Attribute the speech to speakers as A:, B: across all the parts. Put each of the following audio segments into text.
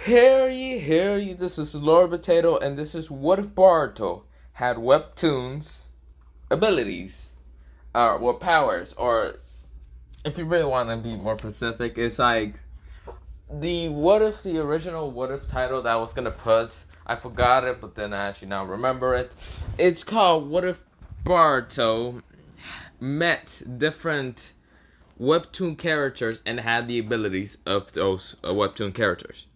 A: Hear ye, this is Lord Potato, and this is what if Boruto had Webtoons abilities, or powers, or if you really want to be more specific, it's like the original what if title that I was gonna put, I forgot it, but then I actually now remember it. It's called What If Boruto Met Different Webtoon Characters and had the abilities of those Webtoon characters.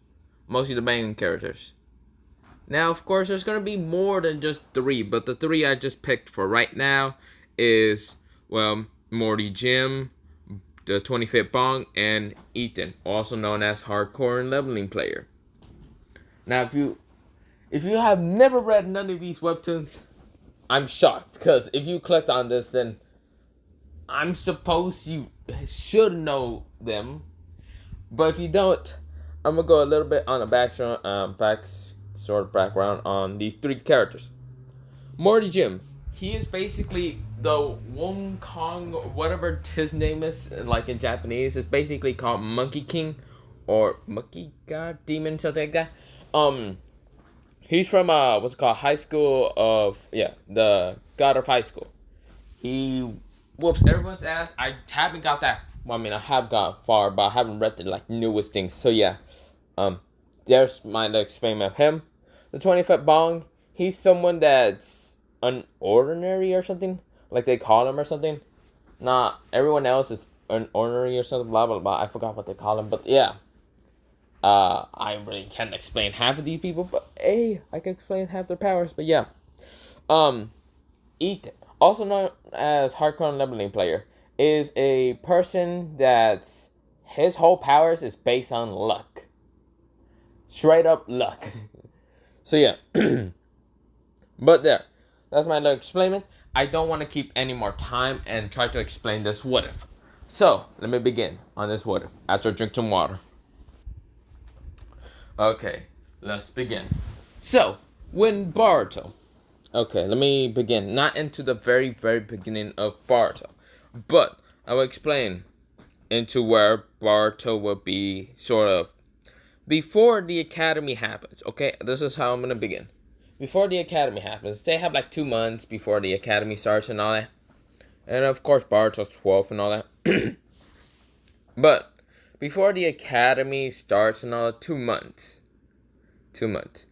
A: Mostly the main characters. Now, of course, there's gonna be more than just three, but the three I just picked for right now is, well, Morty Jim, the 25th Bong, and Ethan, also known as Hardcore and Leveling Player. Now, if you have never read none of these webtoons, I'm shocked, because if you clicked on this, then I'm supposed you should know them. But if you don't, I'm gonna go a little bit on a background on these three characters. Morty Jim, he is basically the Wong Kong, whatever his name is, like in Japanese, it's basically called Monkey King or Monkey God Demon, something like that. He's from what's it called, High School of, the God of High School. He whoops everyone's ass. I haven't got that. Well, I mean, I have got far, but I haven't read the newest things. So yeah, um, there's my experiment of him. The 25th Bong. He's someone that's unordinary or something, like they call him or something. Not everyone else is unordinary or something. Blah blah blah. I forgot what they call him, but yeah. I really can't explain half of these people, but hey, I can explain half their powers. But yeah, Ethan, also known as Hardcore Leveling Player, is a person that's his whole powers is based on luck. Straight up luck. So yeah. But there. That's my little explainment. I don't want to keep any more time and try to explain this what if. So let me begin on this what if after I drink some water. Okay, let's begin. So, when Boruto. Okay, let me begin. Not into the very, very beginning of Boruto, but I will explain into where Boruto will be sort of before the academy happens. Okay, this is how I'm gonna begin. Before the academy happens, they have like 2 months before the academy starts and all that. And of course, Boruto's 12 and all that. But before the academy starts and all, 2 months. 2 months.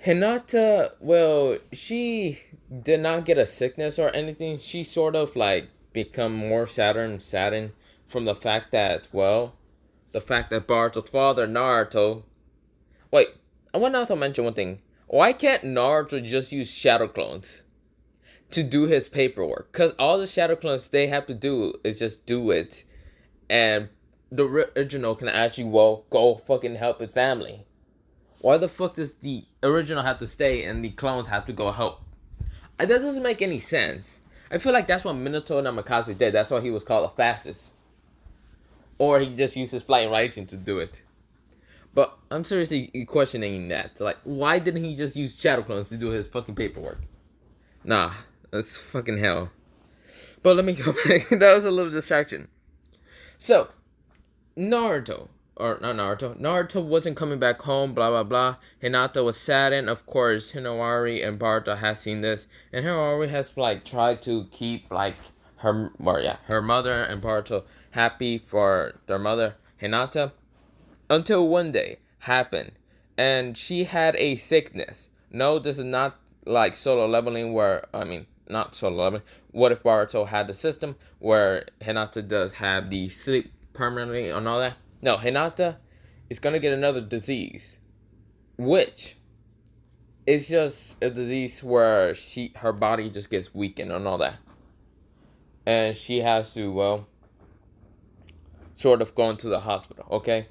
A: Hinata, well, she did not get a sickness or anything. She sort of like become more saddened from the fact that, well, the fact that Boruto's father, Naruto. Wait, I want to mention one thing. Why can't Naruto just use shadow clones to do his paperwork? Because all the shadow clones they have to do is just do it. And the original can actually, well, go fucking help his family. Why the fuck does the original have to stay and the clones have to go help? That doesn't make any sense. I feel like that's what Minato Namikaze did. That's why he was called the fastest. Or he just used his flying Raijin to do it. But I'm seriously questioning that. Like, why didn't he just use shadow clones to do his fucking paperwork? Nah, that's fucking hell. But let me go back. That was a little distraction. So, Naruto. Or not Naruto. Naruto wasn't coming back home, blah blah blah. Hinata was saddened. Of course, Hinawari and Boruto has seen this. And Hinawari has like tried to keep like her mother and Boruto happy for their mother, Hinata. Until one day happened. And she had a sickness. No, this is not like solo leveling not solo leveling. What if Boruto had the system where Hinata does have the sleep permanently and all that? No, Hinata is gonna get another disease, which is just a disease where her body just gets weakened and all that, and she has to, well, sort of go into the hospital. Okay,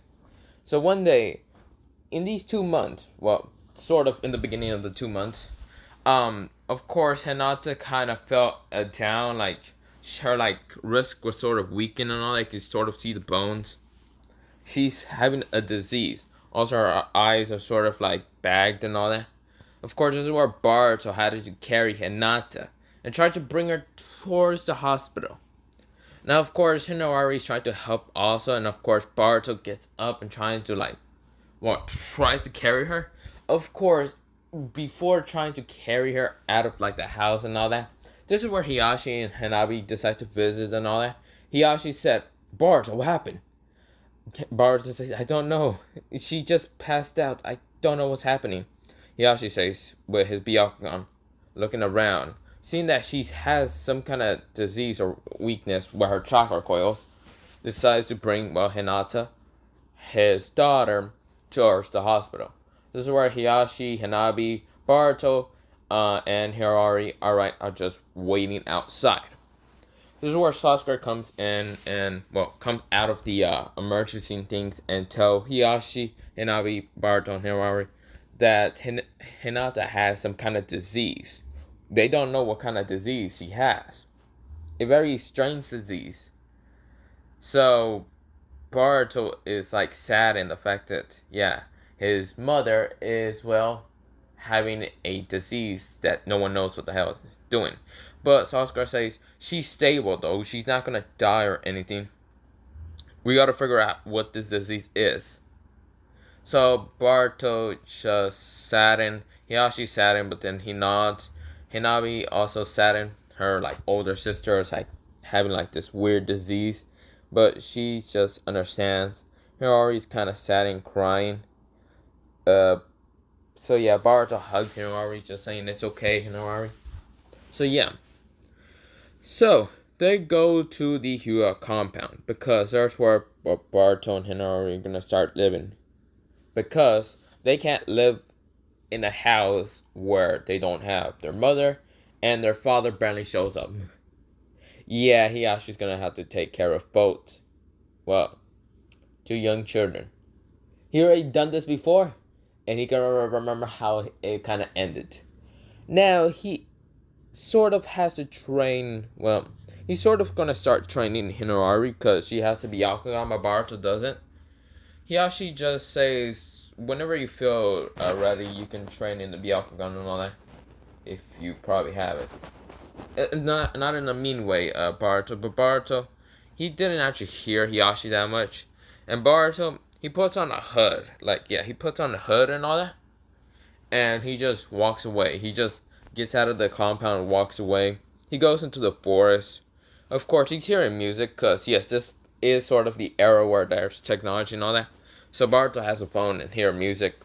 A: so one day in these 2 months, well, sort of in the beginning of the 2 months, of course Hinata kind of felt down, like her like wrist was sort of weakened and all that. You could sort of see the bones. She's having a disease. Also, her eyes are sort of like bagged and all that. Of course, this is where Boruto had to carry Hinata and try to bring her towards the hospital. Now, of course, Hinawari is trying to help also, and of course, Boruto gets up and trying to like, tried to carry her. Of course, before trying to carry her out of like the house and all that, this is where Hiyashi and Hanabi decide to visit and all that. Hiyashi said, "Bart, what happened?" Bart says, "I don't know. She just passed out. I don't know what's happening." Hiyashi says, with his Byakugan, looking around, seeing that she has some kind of disease or weakness with her chakra coils, decides to bring, Hinata, his daughter, towards the hospital. This is where Hiyashi, Hanabi, Boruto, and Hirari are just waiting outside. This is where Sasuke comes in and comes out of the emergency thing and tell Hiyashi, Hanabi, Boruto, and Hirari that Hinata has some kind of disease. They don't know what kind of disease she has. A very strange disease. So Boruto is like sad in the fact that his mother is having a disease that no one knows what the hell is doing. But Sasuke says she's stable though, she's not gonna die or anything. We gotta figure out what this disease is. So Boruto just saddened, Hiyashi saddened, but then he nods. Hinabi also saddened. Her like older sister is like having like this weird disease, but she just understands. Hirari's kind of sad and crying. So yeah, Boruto hugs Hirari, just saying it's okay, Hirari. So yeah. So they go to the Hua compound because that's where Boruto and Hirari are gonna start living. Because they can't live in a house where they don't have their mother and their father barely shows up. Yeah, he actually's gonna have to take care of both. Well, two young children. He already done this before, and he can remember how it kind of ended. Now he sort of has to train. Well, he's sort of gonna start training Hinari because she has to be Byakugan, but Boruto doesn't. He actually just says, whenever you feel ready, you can train in the Byakugan and all that. If you probably have it. Not in a mean way, Boruto, but Boruto, he didn't actually hear Hiyashi that much. And Boruto, he puts on a hood. He puts on a hood and all that. And he just walks away. He just gets out of the compound and walks away. He goes into the forest. Of course, he's hearing music, because, yes, this is sort of the era where there's technology and all that. So Boruto has a phone and hear music.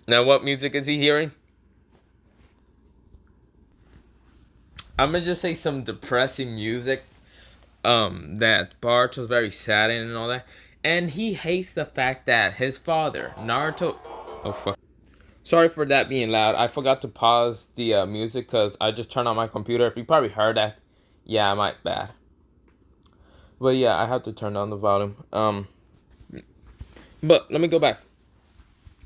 A: Now, what music is he hearing? I'm gonna just say some depressing music. That Boruto's very sad and all that. And he hates the fact that his father, Naruto... Oh, fuck. Sorry for that being loud. I forgot to pause the music because I just turned on my computer. If you probably heard that, yeah, my bad. But yeah, I have to turn down the volume. But let me go back.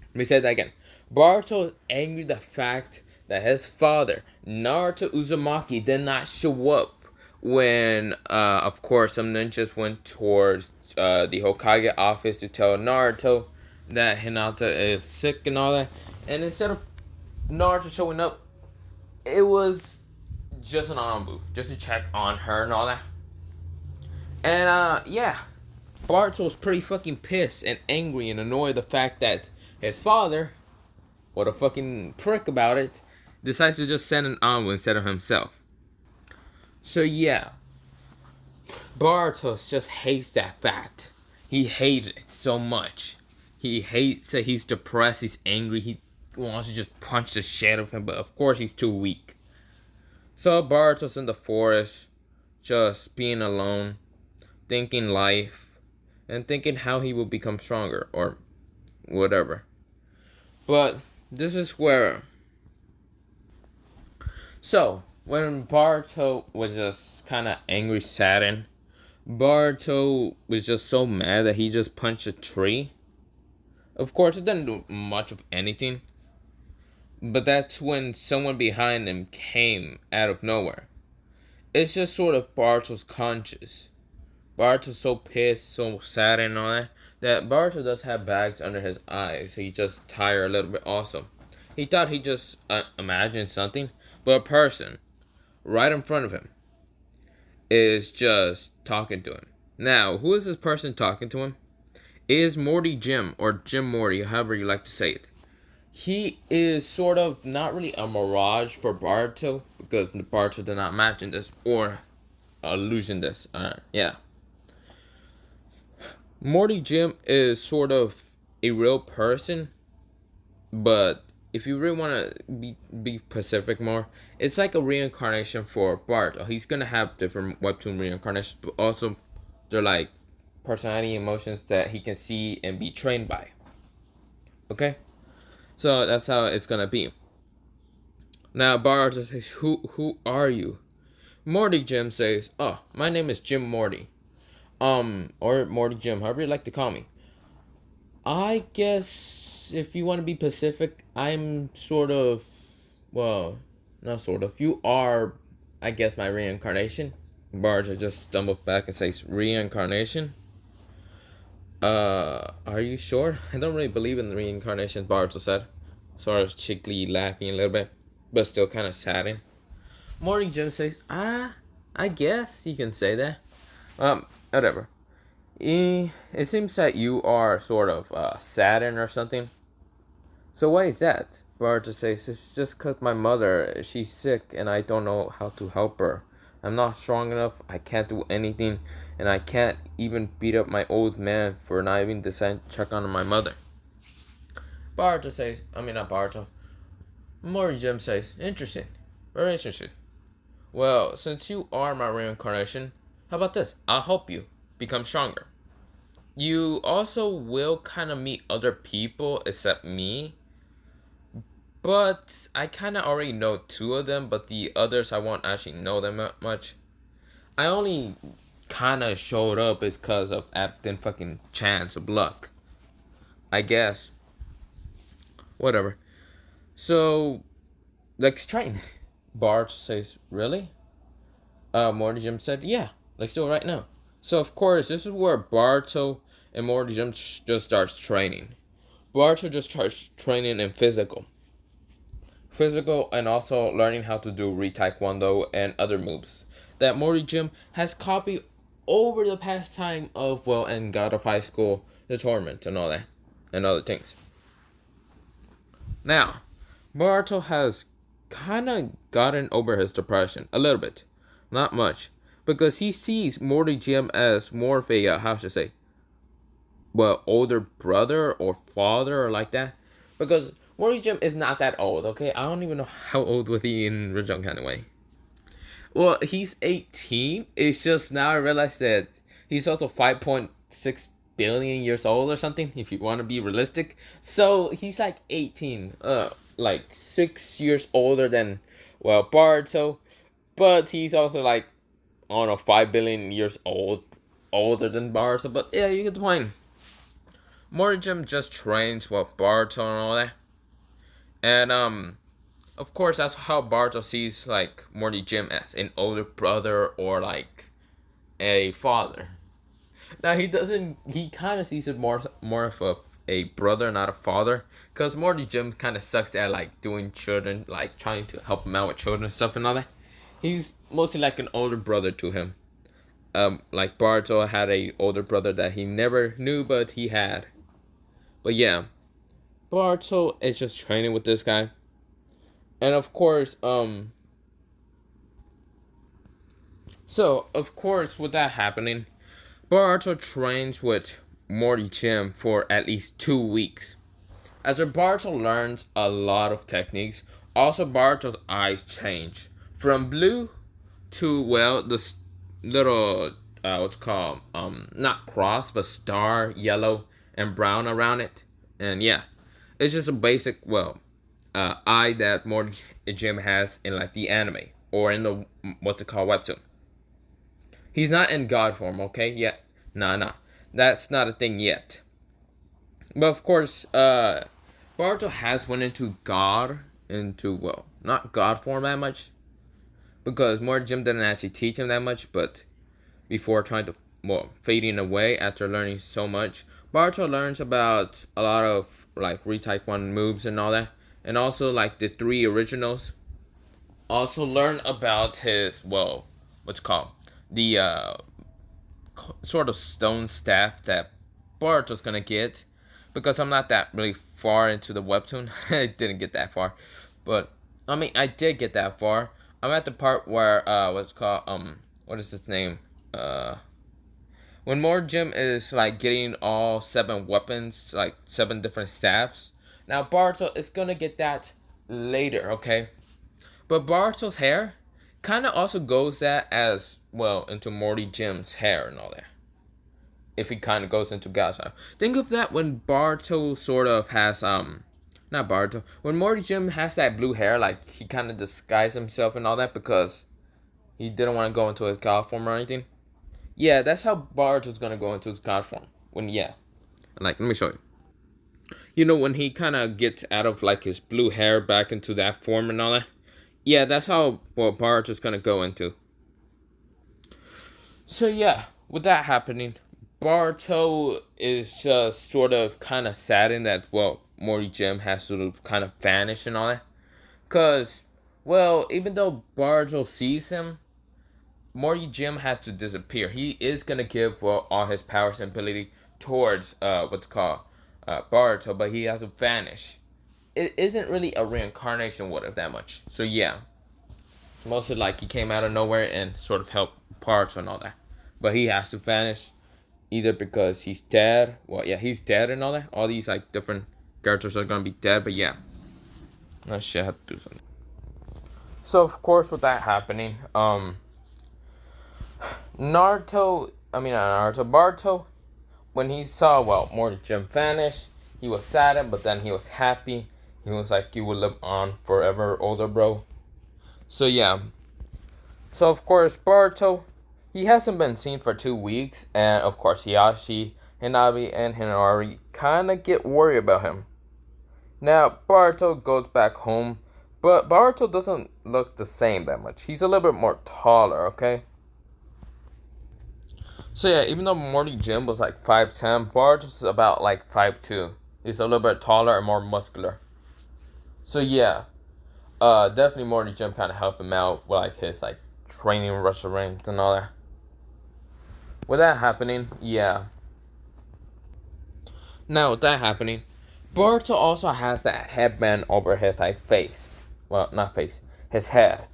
A: Let me say that again. Boruto is angry the fact that his father, Naruto Uzumaki, did not show up when, of course, some ninjas went towards the Hokage office to tell Naruto that Hinata is sick and all that. And instead of Naruto showing up, it was just an Anbu, just to check on her and all that. And, yeah. Boruto was pretty fucking pissed and angry and annoyed the fact that his father, what a fucking prick about it, decides to just send an Anbu instead of himself. So yeah, Boruto just hates that fact. He hates it so much. He hates that he's depressed, he's angry, he wants to just punch the shit out of him, but of course he's too weak. So Boruto's in the forest, just being alone, thinking life, and thinking how he will become stronger, or whatever. But this is where... So, when Boruto was just kind of angry, saddened, Boruto was just so mad that he just punched a tree. Of course, it didn't do much of anything. But that's when someone behind him came out of nowhere. It's just sort of Boruto's conscience. Boruto's so pissed, so sad and all that Boruto does have bags under his eyes. He's just tired a little bit also. He thought he just imagined something, but a person right in front of him is just talking to him. Now, who is this person talking to him? is Morty Jim, or Jim Morty, however you like to say it. He is sort of not really a mirage for Boruto, because Boruto did not imagine this or illusion this. Yeah. Morty Jim is sort of a real person, but if you really want to be specific more, it's like a reincarnation for Boruto. He's gonna have different webtoon reincarnations, but also they're like personality emotions that he can see and be trained by. Okay, so that's how it's gonna be. Now Boruto says, "Who are you?" Morty Jim says, "Oh, my name is Jim Morty, or Morty Jim, however you like to call me. I guess if you want to be Pacific, I'm sort of, well, not sort of. You are, I guess, my reincarnation." Barja just stumbles back and says, "Reincarnation? Are you sure? I don't really believe in reincarnation," Barja said, sort of cheekily laughing a little bit, but still kind of saddened. Morty Jim says, I guess you can say that. Whatever. It seems that you are sort of saddened or something. So why is that? Barja says, "It's just because my mother, she's sick and I don't know how to help her. I'm not strong enough, I can't do anything, and I can't even beat up my old man for not even deciding to check on my mother." Barja says, not Barja. Morty Jim says, "Interesting. Very interesting. Well, since you are my reincarnation, how about this? I'll help you become stronger. You also will kind of meet other people except me. But I kind of already know 2 of them, but the others I won't actually know them that much. I only kind of showed up is because of acting fucking chance of luck. I guess. Whatever. So, let's train." Bart says, "Really?" Morty Jim said, "Yeah, let's do it right now." So, of course, this is where Barto and Morty Jim just starts training. Barto just starts training in physical, and also learning how to do re-taekwondo and other moves that Morty Jim has copied over the past time of, well, and God of High School, the tournament, and all that, and other things. Now, Boruto has kind of gotten over his depression a little bit, not much, because he sees Morty Jim as more of a, how should I say, well, older brother or father or like that, because Morty Jim is not that old, okay? I don't even know how old was he in original kind of way. Well, he's 18. It's just now I realize that he's also 5.6 billion years old or something, if you want to be realistic. So he's like 18, like 6 years older than, well, Boruto, but he's also like, I don't know, 5 billion years older than Boruto. But yeah, you get the point. Morty Jim just trains with Boruto and all that. And of course that's how Boruto sees like Morty Jim as an older brother or like a father. Now he kind of sees it more of a brother, not a father, because Morty Jim kind of sucks at like doing children, like trying to help him out with children and stuff and all that. He's mostly like an older brother to him. Like Boruto had a older brother that he never knew, but he had. But yeah, Boruto is just training with this guy. And of course, so of course with that happening, Boruto trains with Morty Jim for at least 2 weeks. As Boruto learns a lot of techniques, also Boruto's eyes change from blue to, well, this little what's called not cross but star yellow and brown around it. And yeah, it's just a basic, well, eye that Morty Jim has in like the anime or in the what's it called, webtoon. He's not in God form, okay? Yet, nah, that's not a thing yet. But of course, Boruto has went into well, not God form that much, because Morty Jim didn't actually teach him that much. But before trying to, well, fading away after learning so much, Boruto learns about a lot of like re-taekwondo moves and all that. And also like the 3 originals. Also learn about his, well, what's it called, the sort of stone staff that Boruto's gonna get, because I'm not that really far into the webtoon. I didn't get that far, but I mean I did get that far. I'm at the part where what's called what is his name? When More Jim is like getting all 7 weapons, like 7 different staffs. Now Boruto is gonna get that later, okay? But Boruto's hair kind of also goes that as well into Morty Jim's hair and all that. If he kind of goes into God's hair. Think of that when Boruto sort of has not Boruto, when Morty Jim has that blue hair, like he kind of disguised himself and all that because he didn't want to go into his god form or anything. Yeah, that's how Boruto's gonna go into his god form. When like let me show you. You know when he kind of gets out of like his blue hair back into that form and all that. Yeah, that's how Boruto's gonna go into. So yeah, with that happening, Boruto is just sort of kind of saddened that Morty Jim has sort of kind of vanished and all that. Cause even though Boruto sees him, Morty Jim has to disappear. He is gonna give all his powers and ability towards what's called Boruto, but he has to vanish. It isn't really a reincarnation with it that much. So yeah, it's mostly like he came out of nowhere and sort of helped Boruto and all that. But he has to vanish either because he's dead. Well, yeah, he's dead and all that. All these like different characters are gonna be dead. But yeah, I should have to do something. So of course, with that happening, Boruto, when he saw, Morty Jim vanish, he was saddened, but then he was happy. He was like, you will live on forever, older bro. So yeah. So of course, Boruto, he hasn't been seen for 2 weeks, and of course, Hiyashi, Hinabi, and Hinari kind of get worried about him. Now, Boruto goes back home, but Boruto doesn't look the same that much. He's a little bit more taller, okay? So yeah, even though Morty Jim was like 5'10", Boruto's about like 5'2". He's a little bit taller and more muscular. So yeah, definitely Morty Jim kind of helped him out with like his like training restaurant and all that. With that happening, yeah. Now with that happening, Boruto also has that headband over his like face. Well, not face, his head.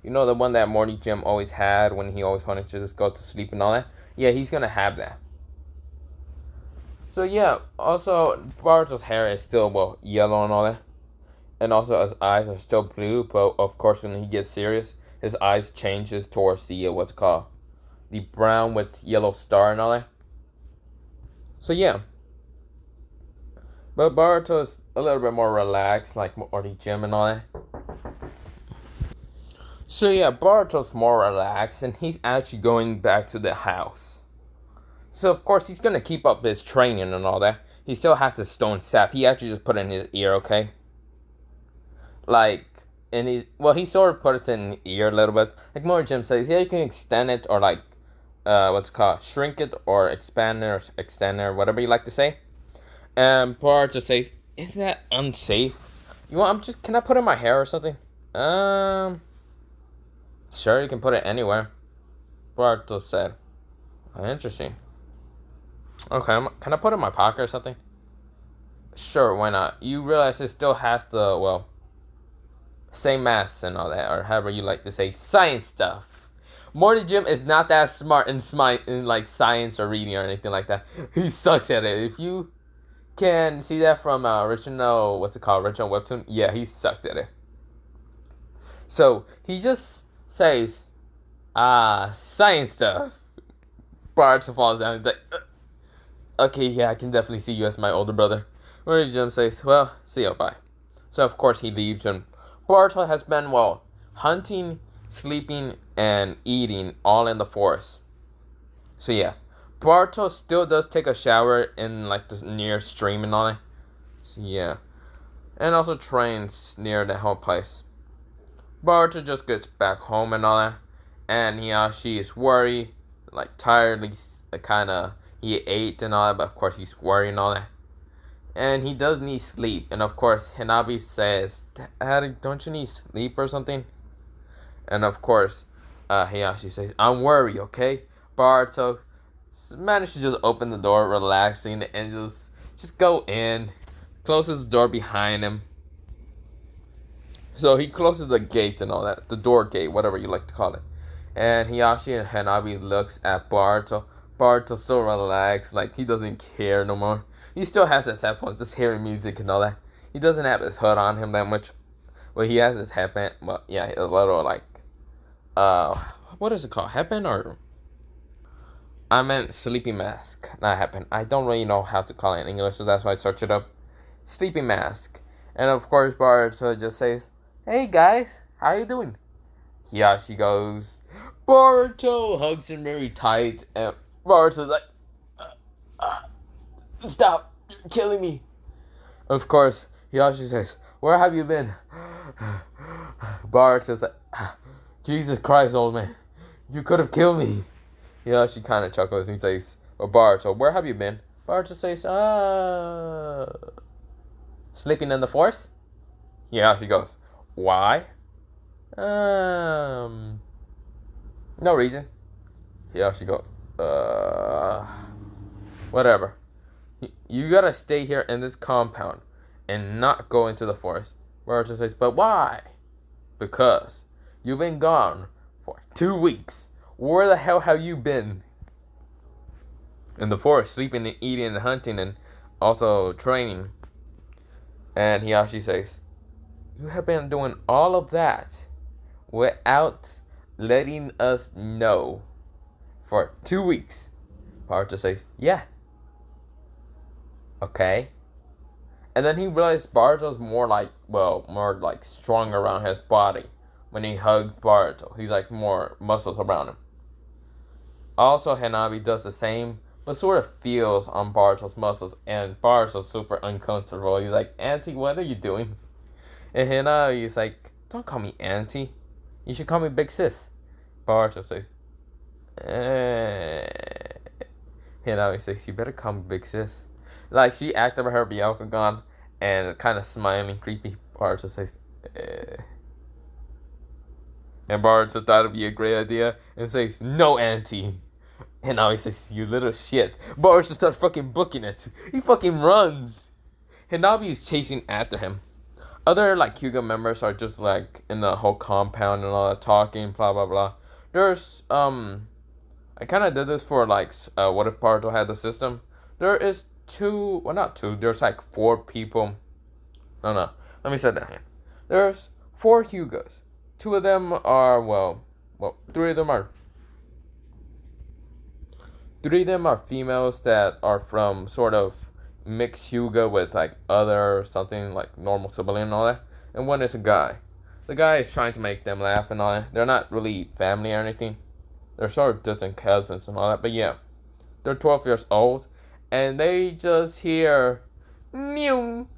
A: You know the one that Morty Jim always had when he always wanted to just go to sleep and all that? Yeah, he's gonna have that. So yeah, also Boruto's hair is still yellow and all that. And also his eyes are still blue, but of course when he gets serious, his eyes changes towards the what's it called? The brown with yellow star and all that. So yeah. But Boruto is a little bit more relaxed, like Morty Jim and all that. So yeah, Boruto's more relaxed, and he's actually going back to the house. So of course he's gonna keep up his training and all that. He still has the stone staff. He actually just put it in his ear, okay? Like, and he sort of put it in the ear a little bit. Like Morty Jim says, yeah, you can extend it or like, what's it called? Shrink it or expand it or extend it or whatever you like to say. And Boruto says, is that unsafe? Can I put it in my hair or something? Sure, you can put it anywhere. Boruto said. Interesting. Okay, can I put it in my pocket or something? Sure, why not? You realize it still has the, same mass and all that, or however you like to say, science stuff. Morty Jim is not that smart in like science or reading or anything like that. He sucks at it. If you can see that from original Webtoon, yeah, he sucked at it. So he just says, science stuff. Boruto falls down. He's like, okay, yeah, I can definitely see you as my older brother. Morty Jim says, well, see you, bye. So of course he leaves, and Boruto has been, hunting, sleeping, and eating all in the forest. So yeah, Boruto still does take a shower in like the near stream and all that. So yeah, and also trains near the whole place. Boruto just gets back home and all that, and Hiyashi is worried, like tired, he ate and all that, but of course he's worried and all that. And he does need sleep, and of course Hinabi says, Daddy, don't you need sleep or something? And of course, Hiyashi says, I'm worried, okay? Boruto managed to just open the door, relaxing, and just go in. Closes the door behind him. So he closes the gate and all that, the door gate, whatever you like to call it. And Hiyashi and Hanabi looks at Boruto. Boruto's so relaxed, like he doesn't care no more. He still has his headphones, just hearing music and all that. He doesn't have his hood on him that much. Well, he has his headband, but yeah, a little like, what is it called? Headband or? I meant sleeping mask, not headband. I don't really know how to call it in English, so that's why I searched it up. Sleeping mask. And of course, Boruto just says, "Hey guys, how you doing?" Hiyashi goes, Boruto hugs him very tight, and Boruto's like, "Stop, you're killing me." Of course, Hiyashi says, "Where have you been?" Boruto's like, "Jesus Christ, old man, you could have killed me." Hiyashi kind of chuckles and he says, "Oh, Boruto, where have you been?" Boruto says, sleeping in the forest?" Hiyashi goes, "Why?" No reason. Hiyashi goes, whatever. You gotta stay here in this compound and not go into the forest. Boruto says, "But why?" "Because you've been gone for 2 weeks. Where the hell have you been?" "In the forest, sleeping and eating and hunting and also training." And Hiyashi says, "You have been doing all of that without letting us know for 2 weeks." Boruto says, "Yeah." "Okay." And then he realized Boruto's more like strong around his body when he hugged Boruto. He's like more muscles around him. Also, Hanabi does the same, but sort of feels on Boruto's muscles, and Boruto's super uncomfortable. He's like, "Auntie, what are you doing?" And Hanabi's like, "Don't call me Auntie. You should call me Big Sis." Boruto says, Hanabi says, "You better call me Big Sis." Like, she activated her Byakugan and kind of smiling, creepy. Boruto says, And Boruto thought it'd be a great idea and says, "No, Auntie." And now he says, "You little shit." Boruto starts fucking booking it. He fucking runs. Hanabi is chasing after him. Other like Hyuga members are just like in the whole compound and all that talking, blah blah blah. There's I kind of did this for like what if Boruto had the system. There is two, well not two. There's like 4 people. No, let me set that here. There's 4 Hyugas. 2 of them are 3 of them are. 3 of them are females that are from sort of mixed Hyuga with like other something like normal civilian and all that. And 1 is a guy. The guy is trying to make them laugh and all that. They're not really family or anything. They're sort of distant cousins and all that. But yeah, they're 12 years old. And they just hear, meow.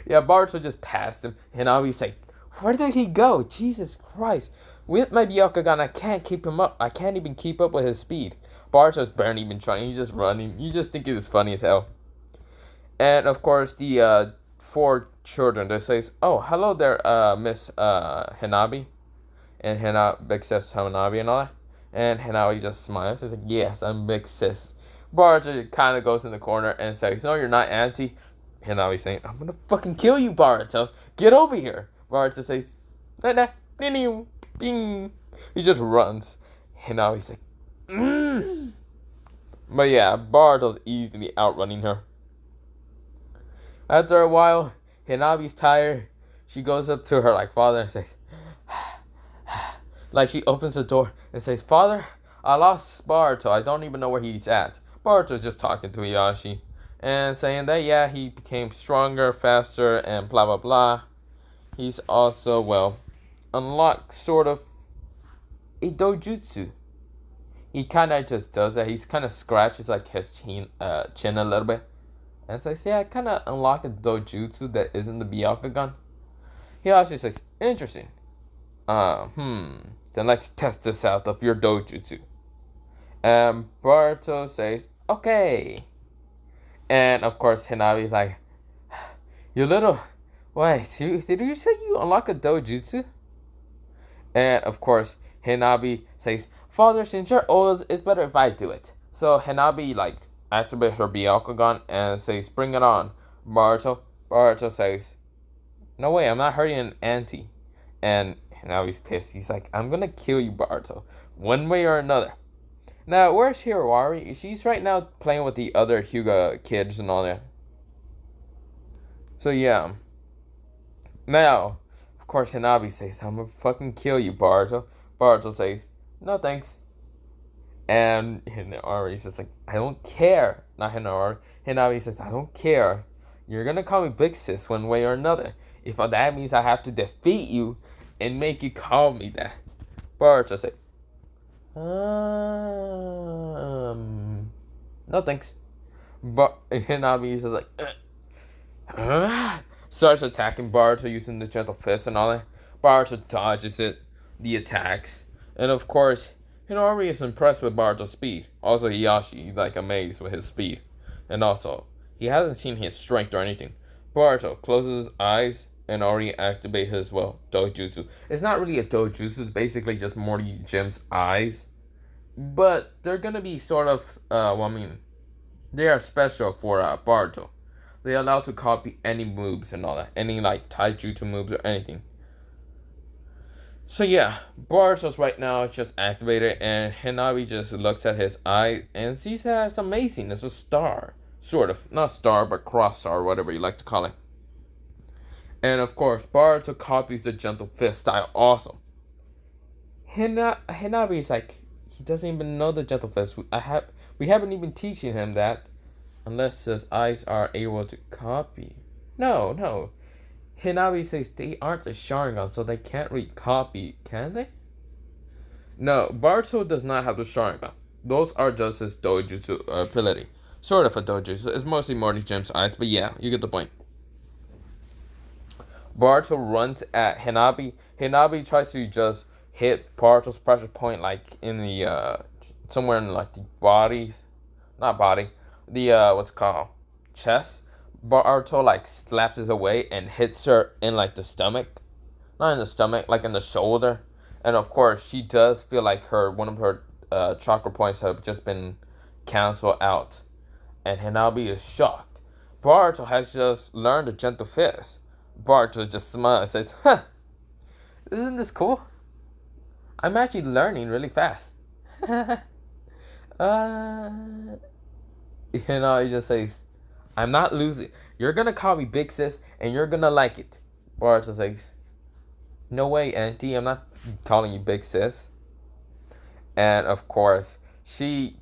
A: Yeah, Boruto just passed him. And I'll be like, where did he go? Jesus Christ. With my Byakugan, I can't keep him up. I can't even keep up with his speed. Boruto's barely even trying. He's just running. You just think it was funny as hell. And of course, the 4 children, they say, "Oh, hello there, Miss Hanabi." And Big Sis Hanabi and all that. And Hanabi just smiles and says, "Yes, I'm Big Sis." Boruto kind of goes in the corner and says, "No, you're not, Auntie." Hanabi saying, "I'm gonna fucking kill you, Boruto. Get over here." Boruto says, "Nah, bing." He just runs. Hanabi's like, But yeah, Boruto's easily outrunning her. After a while, Hanabi's tired. She goes up to her like father and says, like she opens the door and says, "Father, I lost Boruto. I don't even know where he's at." Boruto's just talking to Hiyashi and saying that yeah, he became stronger, faster, and blah blah blah. He's also unlocked sort of a dojutsu. He kind of just does that. He's kind of scratches like his chin a little bit. And says, "Yeah, I kind of unlocked a dojutsu that isn't the Byakugan." He actually says, "Interesting. Then let's test this out of your dojutsu." And Boruto says, "Okay." And of course, Hanabi's like, "You little... Wait, did you say you unlock a dojutsu?" And of course, Hanabi says, "Father, since you're old, it's better if I do it. So Hanabi like activates her Byakugan and says, "Bring it on, Boruto." Boruto says, "No way, I'm not hurting an auntie." And Hanabi's pissed. He's like, "I'm gonna kill you, Boruto, one way or another." Now, where's Hirawari? She's right now playing with the other Hyuga kids and all that. So yeah. Now, of course, Hanabi says, "I'm gonna fucking kill you, Boruto." Boruto says, "No thanks." And Hinari says like, "I don't care." Not Hinari. Hinabi says, "I don't care. You're gonna call me Big Sis one way or another. If that means I have to defeat you and make you call me that." Boruto says, no thanks." But Hinabi says like, starts attacking Boruto using the gentle fist and all that. Boruto dodges the attacks, and of course, Hinori is impressed with Boruto's speed. Also, Hiyashi like amazed with his speed, and also he hasn't seen his strength or anything. Boruto closes his eyes and already activates his dojutsu. It's not really a dojutsu; it's basically just Morty Jim's eyes, but they're gonna be sort of they are special for Boruto. They're allowed to copy any moves and all that, any like taijutsu moves or anything. So yeah, Boruto's right now just activated, and Hinabi just looks at his eye and sees that it's amazing. It's a star, sort of, not star, but cross star, whatever you like to call it. And of course, Boruto copies the gentle fist style. Awesome. Hinabi is like, he doesn't even know the gentle fist. We haven't even teaching him that, unless his eyes are able to copy. No. Hinabi says they aren't the Sharingan, so they can't really copy, can they? No, Boruto does not have the Sharingan. Those are just his dojutsu ability. Sort of a dojutsu. It's mostly Morty Gem's eyes, but yeah, you get the point. Boruto runs at Hinabi. Hinabi tries to just hit Boruto's pressure point like in the somewhere in like the bodies. Not body. The what's it called? Chest. Boruto like slaps it away and hits her in like the stomach. Not in the stomach, like in the shoulder. And of course she does feel like one of her chakra points have just been cancelled out. And Hanabi is shocked. Boruto has just learned a gentle fist. Boruto just smiles and says, "Huh, isn't this cool? I'm actually learning really fast." He just says, "I'm not losing. You're gonna call me Big Sis, and you're gonna like it." Boruto says, "No way, Auntie. I'm not calling you Big Sis." And of course, she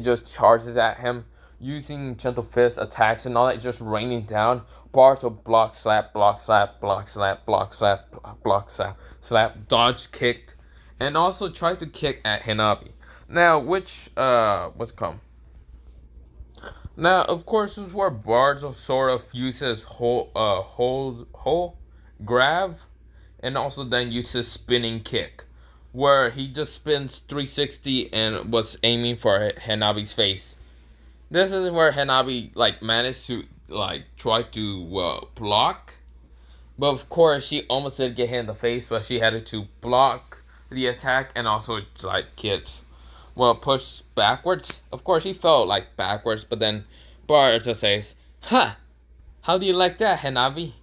A: just charges at him using gentle fist attacks and all that, just raining down. Boruto block slap, block slap, block slap, block slap, block slap, dodge kicked, and also tried to kick at Hinabi. Now, what's it called? Now, of course, this is where Boruto sort of uses hold, grab, and also then uses spinning kick, where he just spins 360 and was aiming for Hanabi's face. This is where Hanabi like managed to like try to block, but of course she almost did get hit in the face, but she had to block the attack and also like push backwards. Of course she fell like backwards, but then Boruto says, "Ha! How do you like that, Hanabi?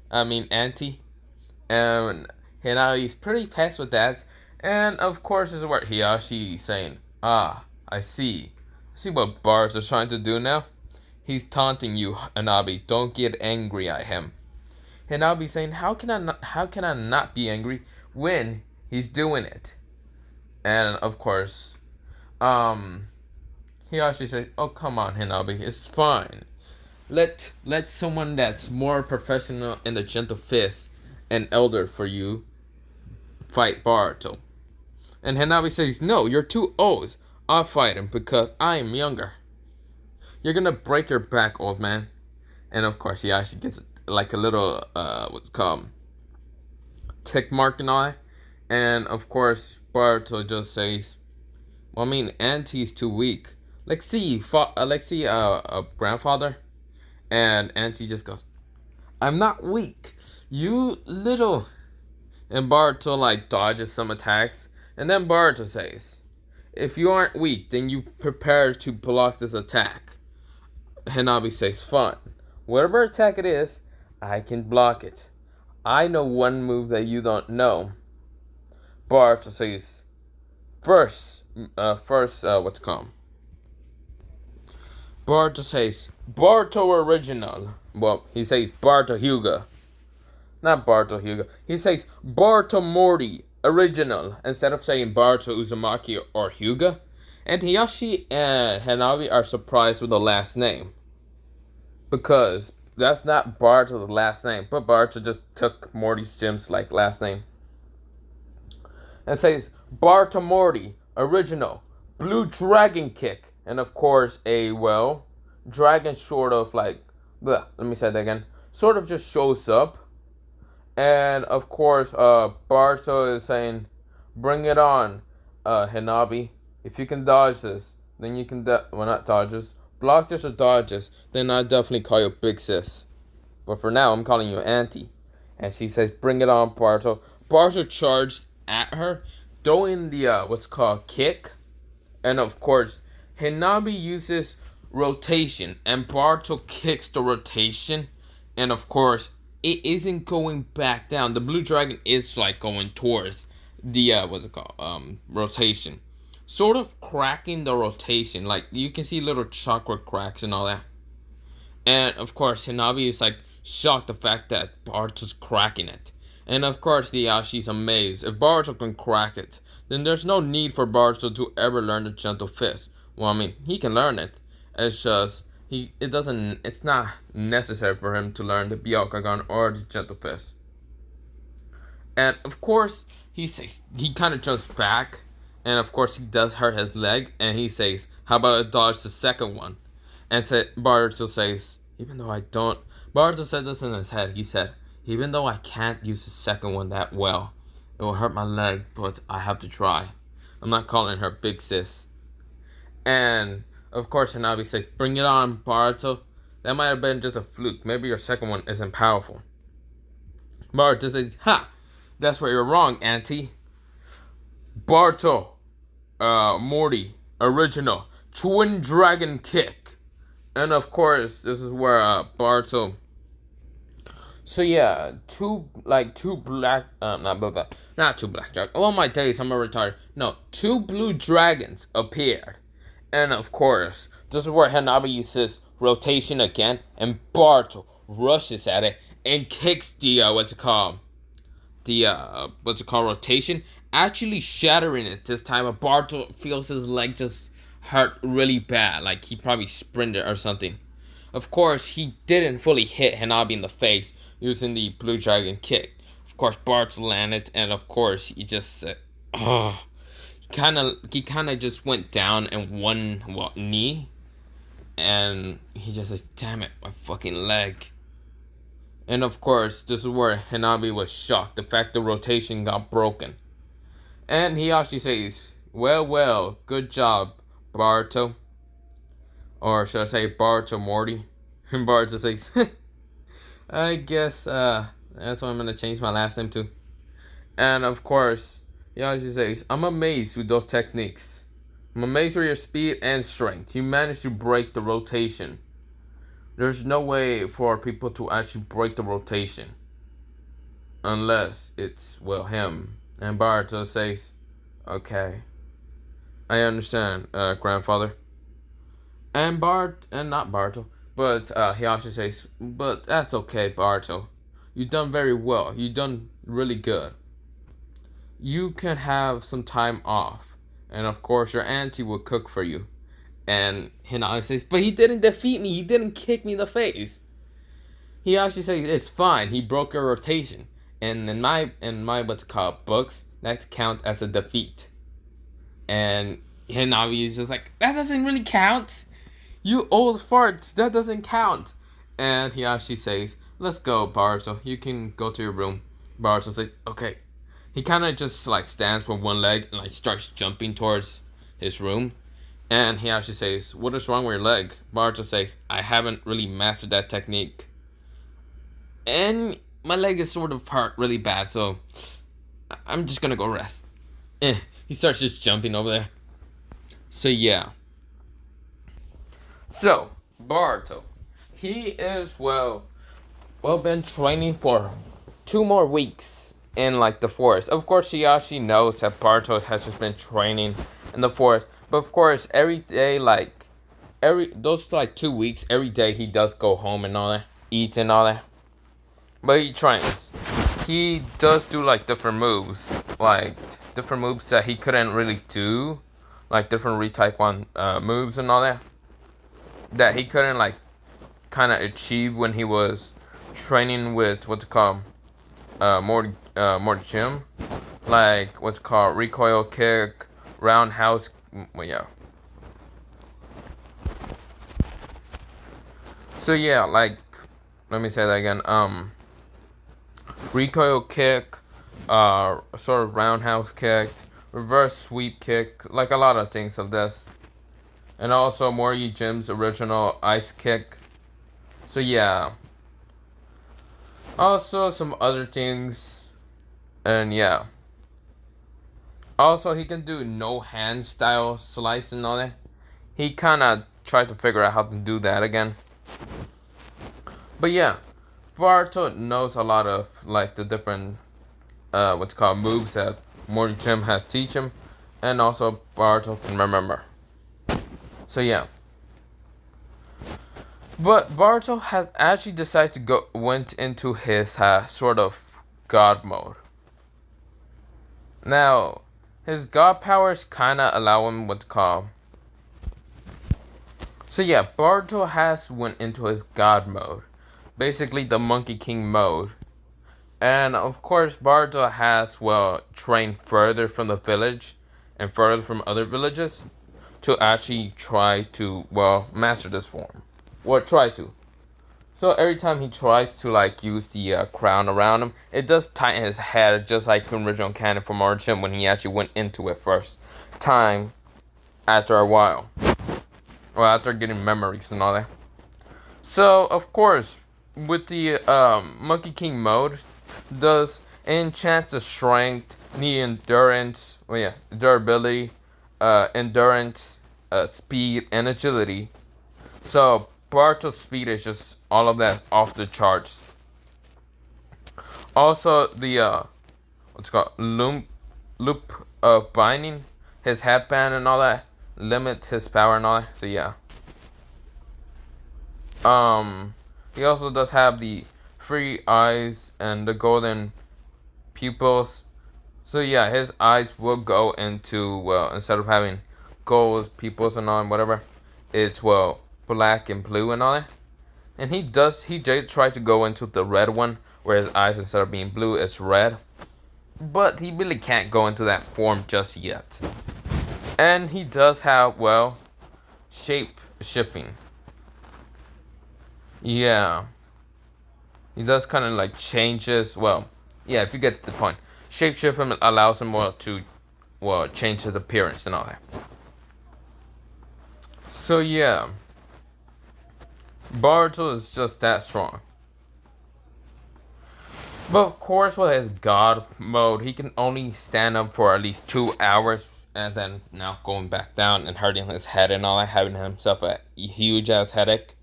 A: I mean, Auntie." And Hanabi's pretty pissed with that. And of course, this is where Hiyashi's saying, "Ah, I see. See what Boruto's trying to do now? He's taunting you, Hanabi. Don't get angry at him." Hanabi saying, how can I not be angry when he's doing it?" And of course, Hiyashi says, "Oh, come on, Hanabi. It's fine. Let someone that's more professional in the gentle fist and elder for you fight Boruto." And Hanabi says, "No, you're too old. I'll fight him because I am younger." "You're gonna break your back, old man." And of course, he actually gets like a little, what's it called, tick mark and all that. And of course, Boruto just says, "Well, I mean, Auntie's too weak. Grandfather." And Auntie just goes, "I'm not weak. You little..." And Boruto like dodges some attacks. And then Boruto says, If you aren't weak, then you prepare to block this attack. Hanabi says, fine. Whatever attack it is, I can block it. I know one move that you don't know. Boruto says, what's it called? Boruto says, Boruto original. Well, he says Boruto Hyuga. Not Boruto Hyuga. He says Boruto Morty original instead of saying Boruto Uzumaki or Hyuga. And Hiyashi and Hanabi are surprised with the last name. Because that's not Boruto's last name. But Boruto just took Morty's Jim's last name. And says Boruto Morty original Blue Dragon Kick. And of course dragon sort of let me say that again. Sort of just shows up. And of course, Boruto is saying, bring it on, Hanabi. If you can dodge this, then you can, not dodges, block this or dodges, then I'll definitely call you big sis. But for now, I'm calling you auntie. And she says, bring it on, Boruto. Boruto charged at her, throwing the, kick. And of course, Hanabi uses rotation, and Boruto kicks the rotation. And of course, it isn't going back down. The blue dragon is going towards the rotation, sort of cracking the rotation. You can see little chakra cracks and all that. And of course, Hanabi is shocked the fact that Boruto's cracking it. And of course, Hiyachi's amazed. If Boruto can crack it, then there's no need for Boruto to ever learn the gentle fist. Well, I mean, he can learn it. It's just it's not necessary for him to learn the Byakugan or the gentle fist. And of course, he kind of jumps back, and of course he does hurt his leg, and he says, how about I dodge the second one? And Boruto says, Boruto said this in his head. He said, even though I can't use the second one that well, it will hurt my leg, but I have to try. I'm not calling her big sis. And of course, Hanabi says, bring it on, Boruto. That might have been just a fluke. Maybe your second one isn't powerful. Boruto says, ha! That's where you're wrong, auntie. Boruto, Morty, original, Twin Dragon Kick. And of course, this is where, Boruto... So yeah, two black dragons. Oh my days, I'm a retard. No, two blue dragons appeared. And of course, this is where Hanabi uses rotation again, and Boruto rushes at it and kicks the rotation, actually shattering it this time. But Boruto feels his leg just hurt really bad, like he probably sprinted or something. Of course, he didn't fully hit Hanabi in the face using the blue dragon kick. Of course, Boruto landed, and of course, he just said, "Oh." He kind of just went down in one knee, and he just says, damn it, my fucking leg. And of course, this is where Hanabi was shocked, the fact the rotation got broken. And he actually says, well, good job, Boruto. Or should I say Boruto Morty? And Boruto says, I guess that's what I'm going to change my last name to. And of course, Yaji says, I'm amazed with those techniques. I'm amazed with your speed and strength. You managed to break the rotation. There's no way for people to actually break the rotation. Unless it's, him. And Boruto says, okay. I understand, grandfather. And not Boruto, but Hiyashi says, but that's okay, Boruto. You've done very well. You've done really good. You can have some time off, and of course your auntie will cook for you. And Hinata says, but he didn't defeat me, he didn't kick me in the face. He actually says, it's fine, he broke your rotation. And in my books, that counts as a defeat. And Hinabi is just like, that doesn't really count. You old farts, that doesn't count. And he actually says, let's go, Boruto, you can go to your room. Boruto says, okay. He kind of just stands with one leg and starts jumping towards his room. And he actually says, what is wrong with your leg? Boruto says, I haven't really mastered that technique. And my leg is sort of hurt really bad, so I'm just gonna go rest. He starts just jumping over there. So yeah. So Boruto, he is been training for 2 more weeks in like the forest. Of course, Hiyashi knows that Boruto has just been training in the forest, but of course, every day, like every those like 2 weeks, every day he does go home and all that, eat and all that. But he trains. He does do like different moves that he couldn't really do, like different retype one moves and all that he couldn't like kind of achieve when he was training with what's it called more gym, like what's it called recoil kick, roundhouse. Well, yeah. So yeah, like let me say that again. Recoil kick, sort of roundhouse kick, reverse sweep kick, like a lot of things of this, and also Mori Jim's original ice kick. So yeah, also some other things, and yeah. Also, he can do no hand style slice and all that. He kind of tried to figure out how to do that again. But yeah, Boruto knows a lot of like the different what's called moves that Morty Jim has teach him, and also Boruto can remember. So yeah. But Boruto has actually decided to went into his sort of god mode. Now, his god powers kind of allow him what's called. So yeah, Boruto has went into his god mode, basically the Monkey King mode. And of course, Boruto has trained further from the village and further from other villages to actually try to master this form. Well, try to. So every time he tries to like use the crown around him, it does tighten his head, just like in original canon from Origin when he actually went into it first time after a while. Well, after getting memories and all that. So, of course, with the Monkey King mode, does enchant the strength, the endurance, durability, endurance, speed, and agility. So, Boruto's speed is just all of that off the charts. Also, the what's it called loop of binding, his headband and all that limits his power and all that. So yeah. He also does have the free eyes and the golden pupils. So yeah, his eyes will go into instead of having gold pupils and all and whatever, it's black and blue and all that. And he did try to go into the red one where his eyes instead of being blue it's red. But he really can't go into that form just yet. And he does have shape shifting. Yeah. He does kind of like changes. Yeah, if you get the point. Shape shifting allows him to change his appearance and all that. So yeah. Boruto is just that strong. But of course with his god mode, he can only stand up for at least 2 hours and then now going back down and hurting his head and all that, having himself a huge ass headache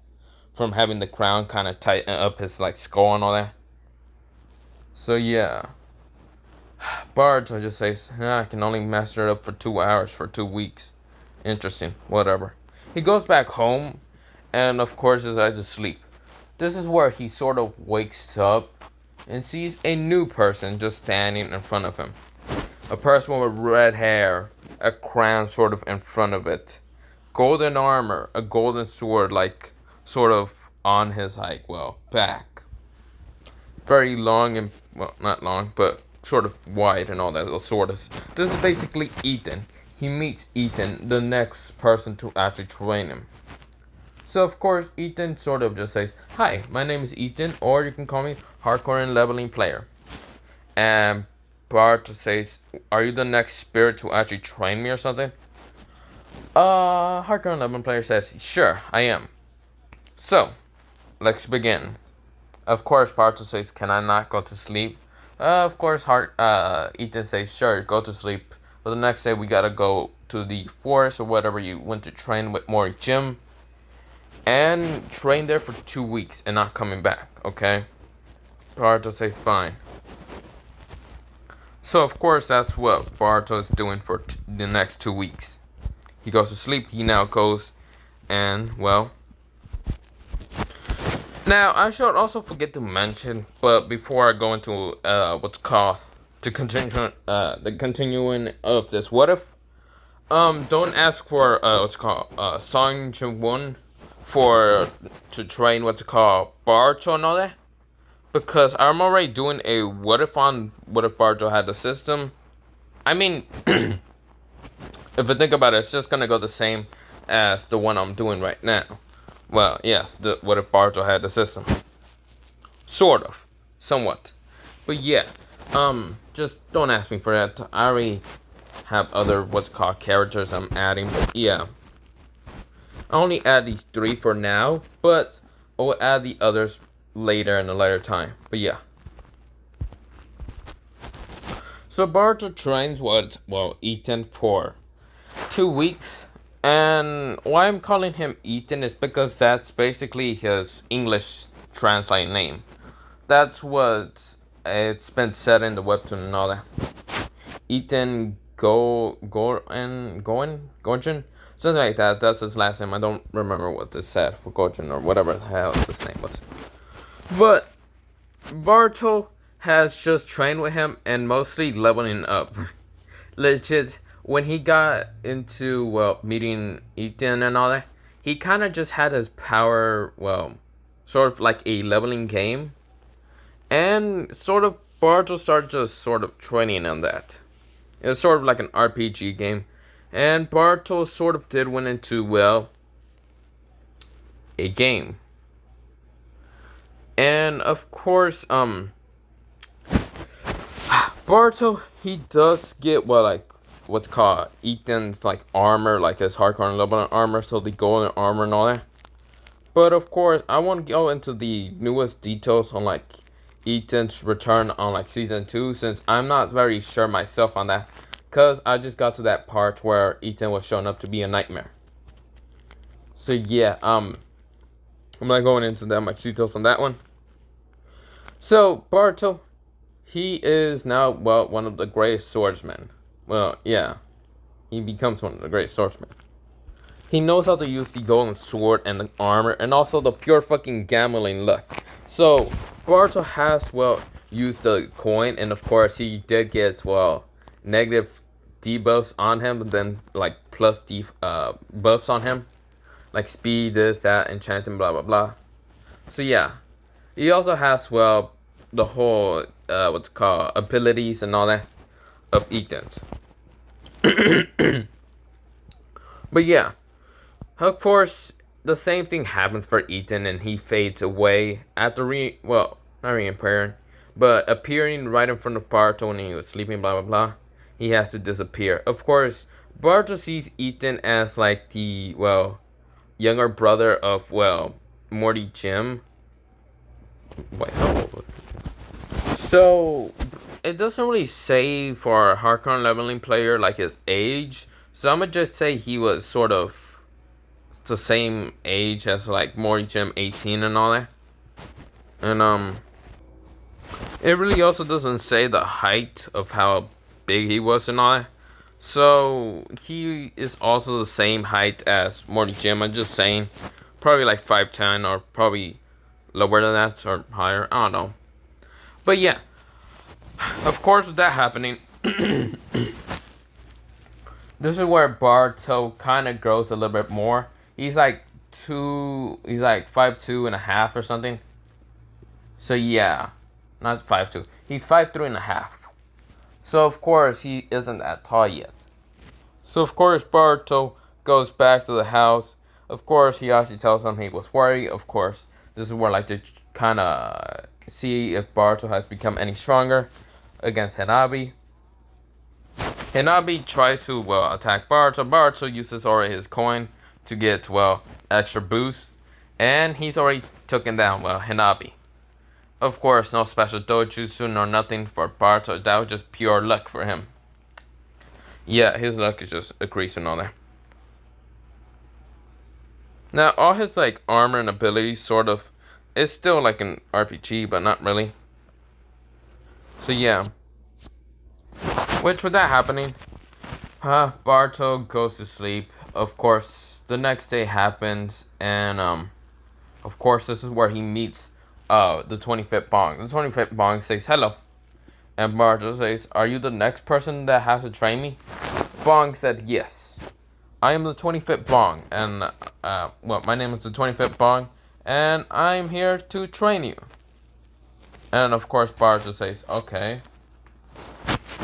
A: from having the crown kind of tighten up his like skull and all that. So yeah, Boruto just says, I can only master it up for 2 hours for 2 weeks. Interesting, whatever. He goes back home and of course decides to sleep. This is where he sort of wakes up and sees a new person just standing in front of him. A person with red hair, a crown sort of in front of it, golden armor, a golden sword like sort of on his back. Very long and not long, but sort of wide and all that sort of. This is basically Ethan. He meets Ethan, the next person to actually train him. So of course Ethan sort of just says, "Hi, my name is Ethan, or you can call me Hardcore and Leveling Player." And Bart says, "Are you the next spirit to actually train me or something?" Hardcore and Leveling Player says, "Sure, I am." So, let's begin. Of course, Bart says, "Can I not go to sleep?" Of course, Ethan says, "Sure, go to sleep. But the next day we gotta go to the forest or whatever you went to train with Mori Gym. And train there for 2 weeks and not coming back, okay? Boruto says fine. So of course that's what Boruto is doing for the next 2 weeks. He goes to sleep, he now goes and, well... Now, I should also forget to mention, but before I go into what's called the continuing of this what if, don't ask for what's called Song Jin-won for to train what's called Boruto and all that, because I'm already doing a what if on what if Boruto had the system. I mean, if I think about it, it's just gonna go the same as the one I'm doing right now. Well, yes, the what if Boruto had the system, sort of, somewhat, but yeah, just don't ask me for that. I already have other what's called characters I'm adding, but yeah. I only add these 3 for now, but I'll add the others later in a later time. But yeah. So Boruto trains Ethan for 2 weeks. And why I'm calling him Ethan is because that's basically his English translate name. That's what it's been said in the webtoon and all that. Ethan Gorgon? Something like that. That's his last name. I don't remember what this said for Gorgon or whatever the hell his name was. But Boruto has just trained with him and mostly leveling up. Legit, when he got into, meeting Ethan and all that, he kind of just had his power, sort of like a leveling game. And sort of, Boruto started just sort of training on that. It was sort of like an RPG game. And Boruto sort of did went into, a game. And of course, Boruto, he does get, what's called Ethan's, armor, his hardcore and level armor, so the golden armor and all that. But of course, I won't go into the newest details on, Ethan's return on, season 2, since I'm not very sure myself on that. Because I just got to that part where Ethan was showing up to be a nightmare. So yeah, I'm not going into that much details on that one. So, Boruto, he is now, one of the greatest swordsmen. Well, yeah, he becomes one of the greatest swordsmen. He knows how to use the golden sword and the armor, and also the pure fucking gambling luck. So, Boruto has, used the coin, and of course he did get, negative debuffs on him, but then plus buffs on him, like speed, this, that, enchanting, blah blah blah. So yeah, he also has the whole what's called abilities and all that of Ethan's. But yeah, of course the same thing happens for Ethan, and he fades away after not reappearing, but appearing right in front of Boruto when he was sleeping, blah blah blah. He has to disappear. Of course, Boruto sees Ethan as the younger brother of Morty Jim. Wait, how old was he? So it doesn't really say for a hardcore leveling player his age. So I'm gonna just say he was sort of the same age as Morty Jim 18 and all that. And it really also doesn't say the height of how big he was and all that. So he is also the same height as Morty Jim. I'm just saying, probably 5'10" or probably lower than that or higher. I don't know. But yeah, of course with that happening, this is where Boruto kind of grows a little bit more. He's 5'2" and a half or something. So yeah, not 5'2". He's 5'3" and a half. So of course he isn't that tall yet. So of course Boruto goes back to the house. Of course he actually tells him he was worried. Of course this is where to kind of see if Boruto has become any stronger against Hanabi. Hanabi tries to attack Boruto. Boruto uses already his coin to get extra boost, and he's already taken down Hanabi. Of course, no special dojutsu nor nothing for Boruto. That was just pure luck for him. Yeah, his luck is just increasing on there. Now, all his like armor and abilities sort of, it's still like an RPG, but not really. So yeah, which with that happening, Barto goes to sleep. Of course, the next day happens, and of course, this is where he meets the 25th Bong. The 25th Bong says hello, and Barto says, "Are you the next person that has to train me?" Bong said, "Yes, I am the 25th Bong, and well, my name is the 25th Bong, and I'm here to train you." And of course, Barto says, "Okay."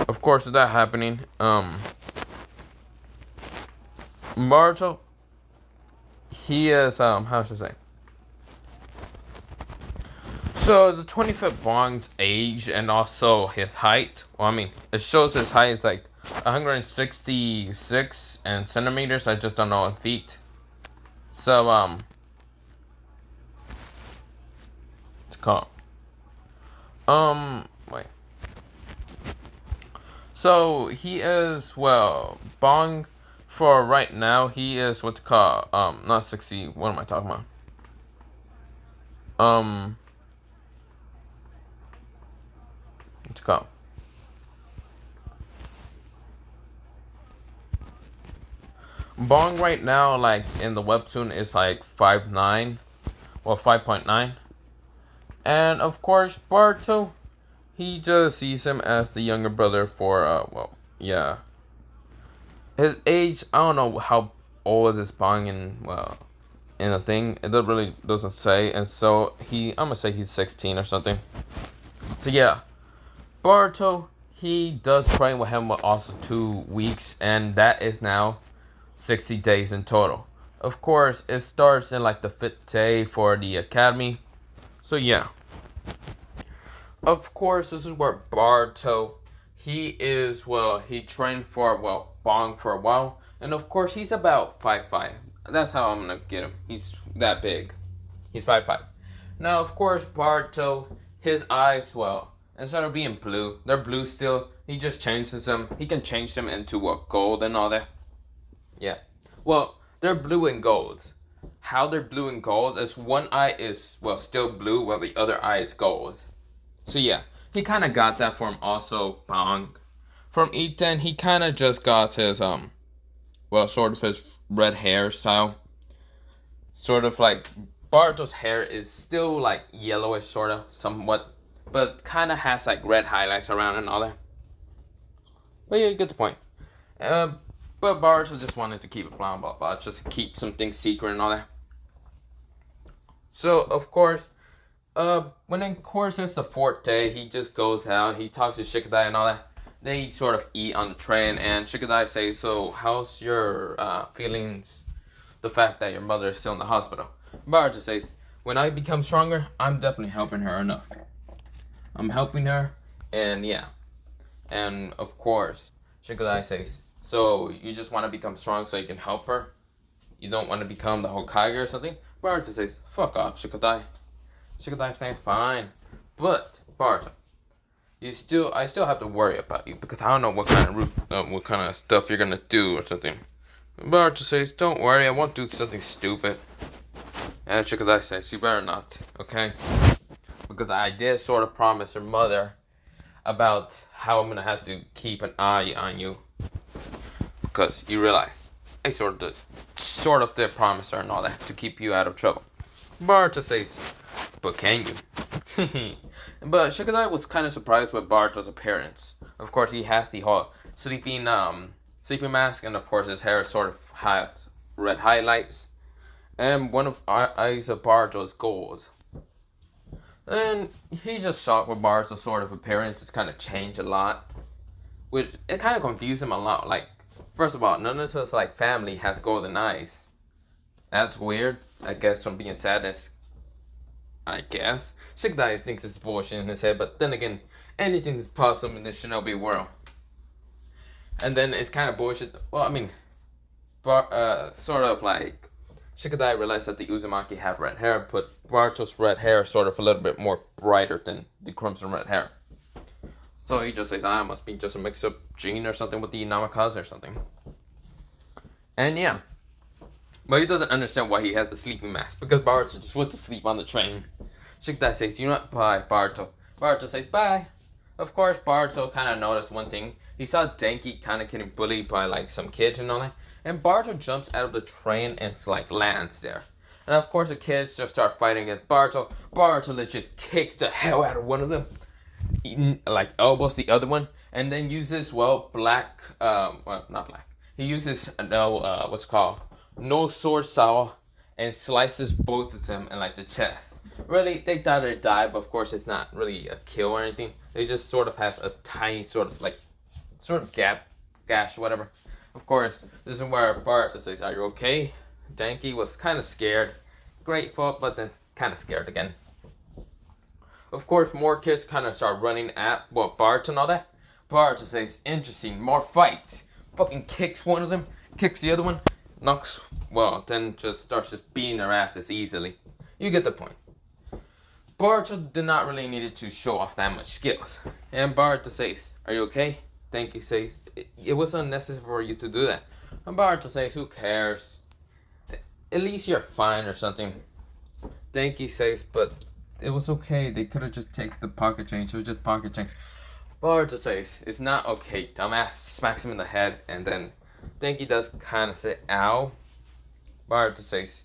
A: Of course, with that happening, Barto, he is how should I say? So the 25th Bong's age and also his height. Well, I mean, it shows his height is like 166 and centimeters. I just don't know in feet. So it's called wait. So he is Bong for right now. He is what's called not 60. What am I talking about? What's it called? Bong right now, like in the webtoon, is like 5'9", well 5.9, and of course Barto, he just sees him as the younger brother for yeah, his age. I don't know how old is Bong in a thing. It really doesn't say, and so I'm gonna say he's 16 or something. So yeah, Barto, he does train with him for also 2 weeks, and that is now 60 days in total. Of course, it starts in like the 5th day for the academy. So yeah. Of course, this is where Barto, he is, he trained for, Bong for a while. And of course, he's about 5'5". That's how I'm gonna get him. He's that big. He's 5'5". Now, of course, Barto, his eyes, instead of being blue, they're blue still. He just changes them. He can change them into gold and all that. Yeah. Well, they're blue and gold. How they're blue and gold is one eye is, still blue while the other eye is gold. So yeah, he kind of got that from also Bong. From Ethan, he kind of just got his, sort of his red hairstyle. Sort of like, Barto's hair is still like yellowish, sort of, somewhat. But kind of has like red highlights around and all that. But yeah, you get the point. But Barto just wanted to keep it blah blah blah, just keep some things secret and all that. So of course, when of course it's the 4th day, he just goes out, he talks to Shikadai and all that. They sort of eat on the train, and Shikadai says, "So how's your feelings, the fact that your mother is still in the hospital?" Barto says, "When I become stronger, I'm definitely helping her enough. I'm helping her, and yeah." And of course, Shikadai says, "So you just want to become strong so you can help her? You don't want to become the Hokage or something?" Barto says, "Fuck off, Shikadai." Shikadai saying, "Fine, but Barto, I still have to worry about you because I don't know what kind of stuff you're gonna do or something." Barto says, "Don't worry, I won't do something stupid." And Shikadai says, "You better not, okay? Because I did sort of promise her mother about how I'm gonna have to keep an eye on you. Because you realize I sort of did promise her and all that to keep you out of trouble." Barto says, "But can you?" But Shikadai was kind of surprised with Barto's appearance. Of course, he has the whole sleeping mask, and of course his hair sort of has red highlights, and one of eyes of Barto is gold. And he's just shocked with Barto's sort of appearance. It's kind of changed a lot, which it kind of confused him a lot. Like, first of all, none of his like family has golden eyes. That's weird. I guess from being sadness. I guess Shikadai thinks it's bullshit in his head, but then again, anything is possible in the shinobi world. And then it's kind of bullshit. Well, I mean, sort of like Shikadai realized that the Uzumaki have red hair, but Barto's red hair is sort of a little bit more brighter than the crimson red hair. So he just says, "I must be just a mix-up gene or something with the Namikaze or something." And yeah, but he doesn't understand why he has a sleeping mask because Boruto just went to sleep on the train. Shikdai says, "You know what? Bye, Boruto." Boruto says, "Bye." Of course, Boruto kind of noticed one thing. He saw Denki kind of getting bullied by like some kids and all that. And Boruto jumps out of the train and like lands there. And of course, the kids just start fighting against Boruto. Boruto just kicks the hell out of one of them, like elbows the other one, and then uses well not black. He uses what's called no sword saw and slices both of them in like the chest. Really, they thought they'd die, but of course it's not really a kill or anything. They just sort of have a tiny sort of gash, whatever. Of course, this is where Boruto says, "Are you okay?" Denki was kind of scared, grateful, but then kind of scared again. Of course, more kids kind of start running at Boruto and all that. Boruto says, "Interesting, more fights." Fucking kicks one of them, kicks the other one, knocks, then just starts just beating their asses easily. You get the point. Boruto did not really need to show off that much skills. And Boruto says, "Are you okay?" Denki says, it was unnecessary for you to do that." And Boruto says, "Who cares? At least you're fine or something." Denki says, "But it was okay. They could have just taken the pocket change. It was just pocket change." Boruto says, "It's not okay, dumbass." Smacks him in the head, and then Denki does kind of say, "Ow." Boruto says,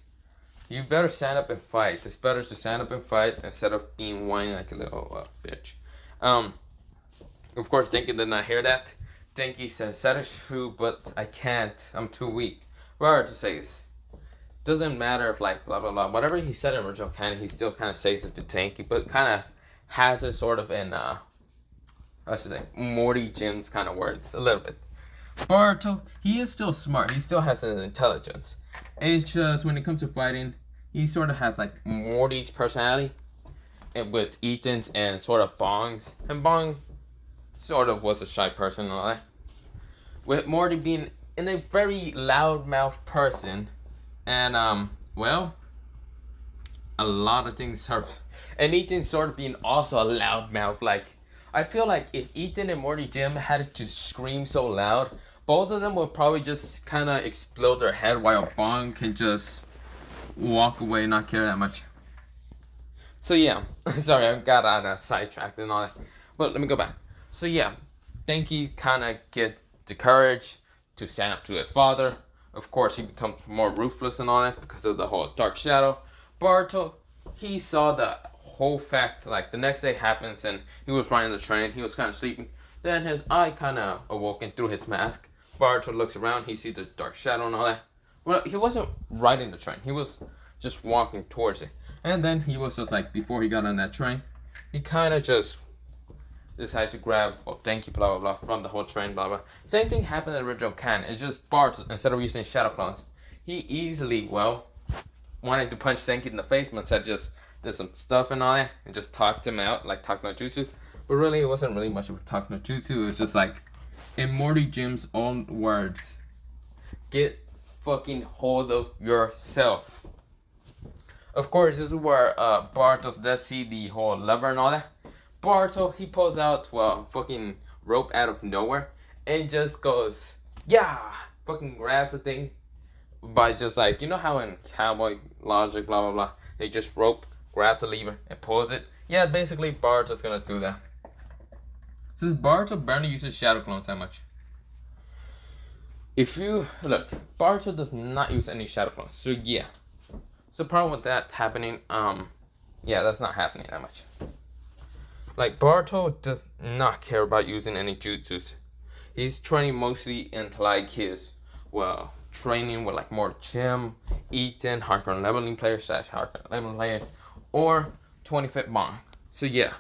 A: "You better stand up and fight. It's better to stand up and fight instead of being whining like a little bitch." Of course, Denki did not hear that. Denki says, "That is true, but I can't. I'm too weak." Boruto says, "Doesn't matter if like blah blah blah." Whatever he said in original canon, he still kind of says it to Denki, but kind of has it sort of in I should say Morty Jim's kind of words a little bit. Boruto, he is still smart. He still has an intelligence. It's just when it comes to fighting, he sort of has like Morty's personality, and with Ethan's and sort of Bong's. And Bong sort of was a shy person and all that. With Morty being in a very loudmouth person, and a lot of things are, and Ethan sort of being also a loudmouth. Like, I feel like if Ethan and Morty Jim had to scream so loud, both of them would probably just kind of explode their head, while Bong can just walk away and not care that much. So yeah, sorry, I got out of sidetracked and all that. But let me go back. So yeah, Denki kind of get the courage to stand up to his father. Of course, he becomes more ruthless and all that because of the whole dark shadow. Boruto, he saw the whole fact, like the next day happens and he was riding the train, he was kind of sleeping. Then his eye kind of awoken through his mask. Boruto looks around, he sees the dark shadow and all that. Well, he wasn't riding the train, he was just walking towards it. And then he was just like, before he got on that train, he kind of just decided to grab, Denki, blah, blah, blah, from the whole train, blah, blah. Same thing happened in the original canon. It's just Boruto, instead of using shadow clones, he easily, wanted to punch Denki in the face, but instead just did some stuff and all that, and just talked him out, like talk no jutsu. But really, it wasn't really much of a talk no jutsu. It was just like, in Morty Jim's own words, get fucking hold of yourself. Of course, this is where Boruto does see the whole lever and all that. Boruto, he pulls out, fucking rope out of nowhere, and just goes, yeah, fucking grabs the thing by just like, you know how in Cowboy Logic, blah, blah, blah, they just rope, grab the lever, and pulls it? Yeah, basically, Boruto's gonna do that. Since Boruto barely uses shadow clones that much. If you, look, Boruto does not use any shadow clones, so yeah. So the problem with that happening, yeah, that's not happening that much. Like, Boruto does not care about using any jutsus. He's training mostly in, like, his, training with, like, more Jim, Ethan, hardcore leveling player / hardcore leveling player, or 25th Bond. So, yeah.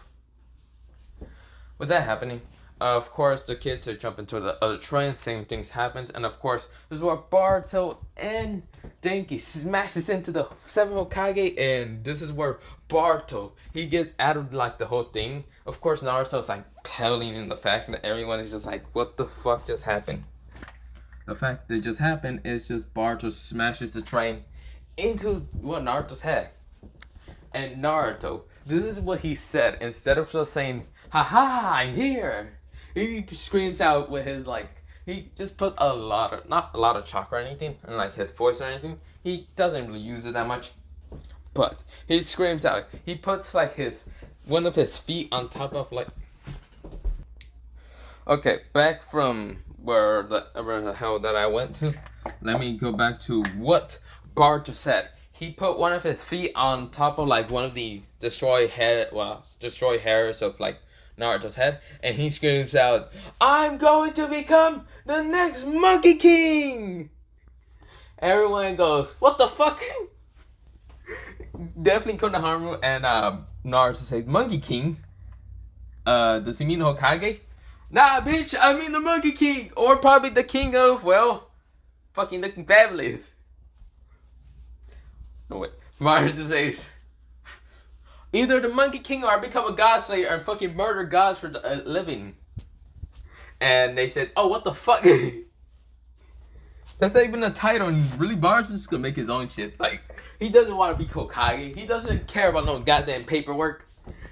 A: With that happening, of course, the kids to jump into the other train, same things happens, and of course, this is where Boruto and Denki smashes into the 7th Hokage, and this is where Boruto, he gets out of, like, the whole thing. Of course, Naruto's, like, telling in the fact that everyone is just like, what the fuck just happened? The fact that just happened is just Boruto smashes the train into Naruto's head. And Naruto, This is what he said. Instead of just saying, haha, I'm here, he screams out with his, like, he just puts a lot of, not a lot of chalk or anything, and like his voice or anything. He doesn't really use it that much. But he screams out. He puts like one of his feet on top of like. Okay, back from where the hell that I went to. Let me go back to what Boruto said. He put one of his feet on top of like one of the destroy hairs of like Naruto's head, and he screams out, "I'm going to become the next Monkey King!" Everyone goes, "What the fuck?" Definitely Konohamaru and Naruto say, "Monkey King? Does he mean Hokage?" "Nah, bitch, I mean the Monkey King! Or probably the king of, well, fucking looking fabulous." No, wait. Naruto says, "Either the Monkey King or I become a God Slayer and fucking murder gods for the living." And they said, "Oh, what the fuck?" That's not even a title, and really Boruto's just gonna make his own shit. Like, he doesn't want to be Hokage. He doesn't care about no goddamn paperwork.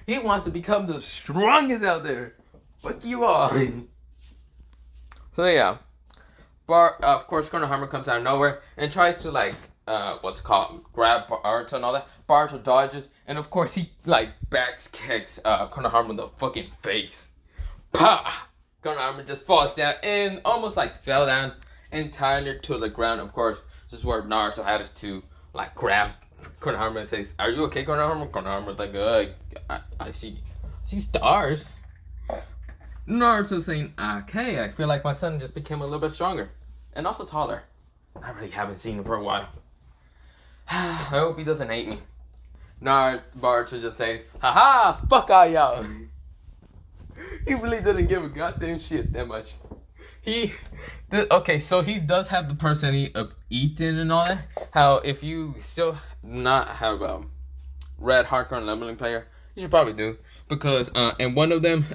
A: He wants to become the strongest out there. Fuck you all. So yeah, of course Konohamaru comes out of nowhere and tries to like grab Boruto and all that. Boruto dodges, and of course he like kicks Konohamaru in the fucking face. Pah! Konohamaru just falls down and almost like fell down entirely to the ground. Of course, this is where Naruto had to like grab Konohamaru and says, "Are you okay, Konohamaru?" Konohamaru's like, I see stars." Naruto saying, "Okay, I feel like my son just became a little bit stronger and also taller. I really haven't seen him for a while. I hope he doesn't hate me." Boruto just says, "Haha, fuck all y'all." He really doesn't give a goddamn shit that much. Okay, so he does have the personality of Ethan and all that. How if you still not have read Hardcore Leveling Player, you should probably do, because and one of them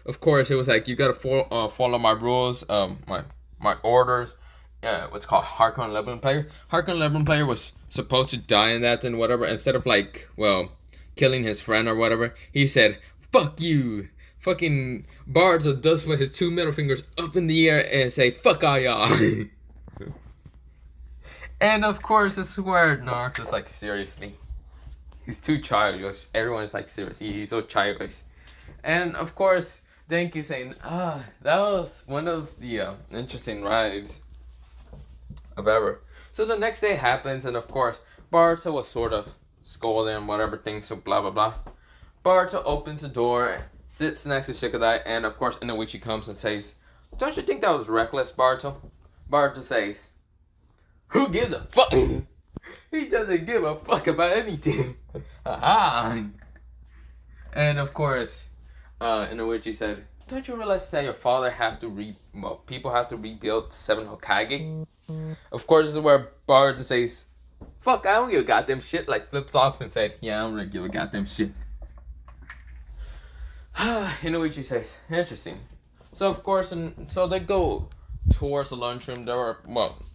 A: of course it was like, you gotta follow my rules, my orders. What's called Hardcore Leveling Player. Hardcore Leveling Player was supposed to die in that and whatever. Instead of like, well, killing his friend or whatever, he said, "Fuck you." Fucking Boruto does with his two middle fingers up in the air and say, "Fuck all y'all." And of course, this is where Naruto's like, seriously, he's too childish. Everyone's like, seriously, he's so childish. And of course, Denki's saying, that was one of the interesting rides of ever. So the next day happens, and of course, Boruto was sort of scolding and whatever things, so blah blah blah. Boruto opens the door, sits next to Shikadai, and of course Inoichi comes and says, "Don't you think that was reckless, Boruto?" Boruto says, "Who gives a fuck?" He doesn't give a fuck about anything. Haha. And of course, Inoichi said, "Don't you realize that your father people have to rebuild 7 Hokage?" Of course, this is where Boruto says, "Fuck, I don't give a goddamn shit," like flips off and said, "Yeah, I don't really give a goddamn shit." Inoichi says, "Interesting." So of course, so they go towards the lunchroom.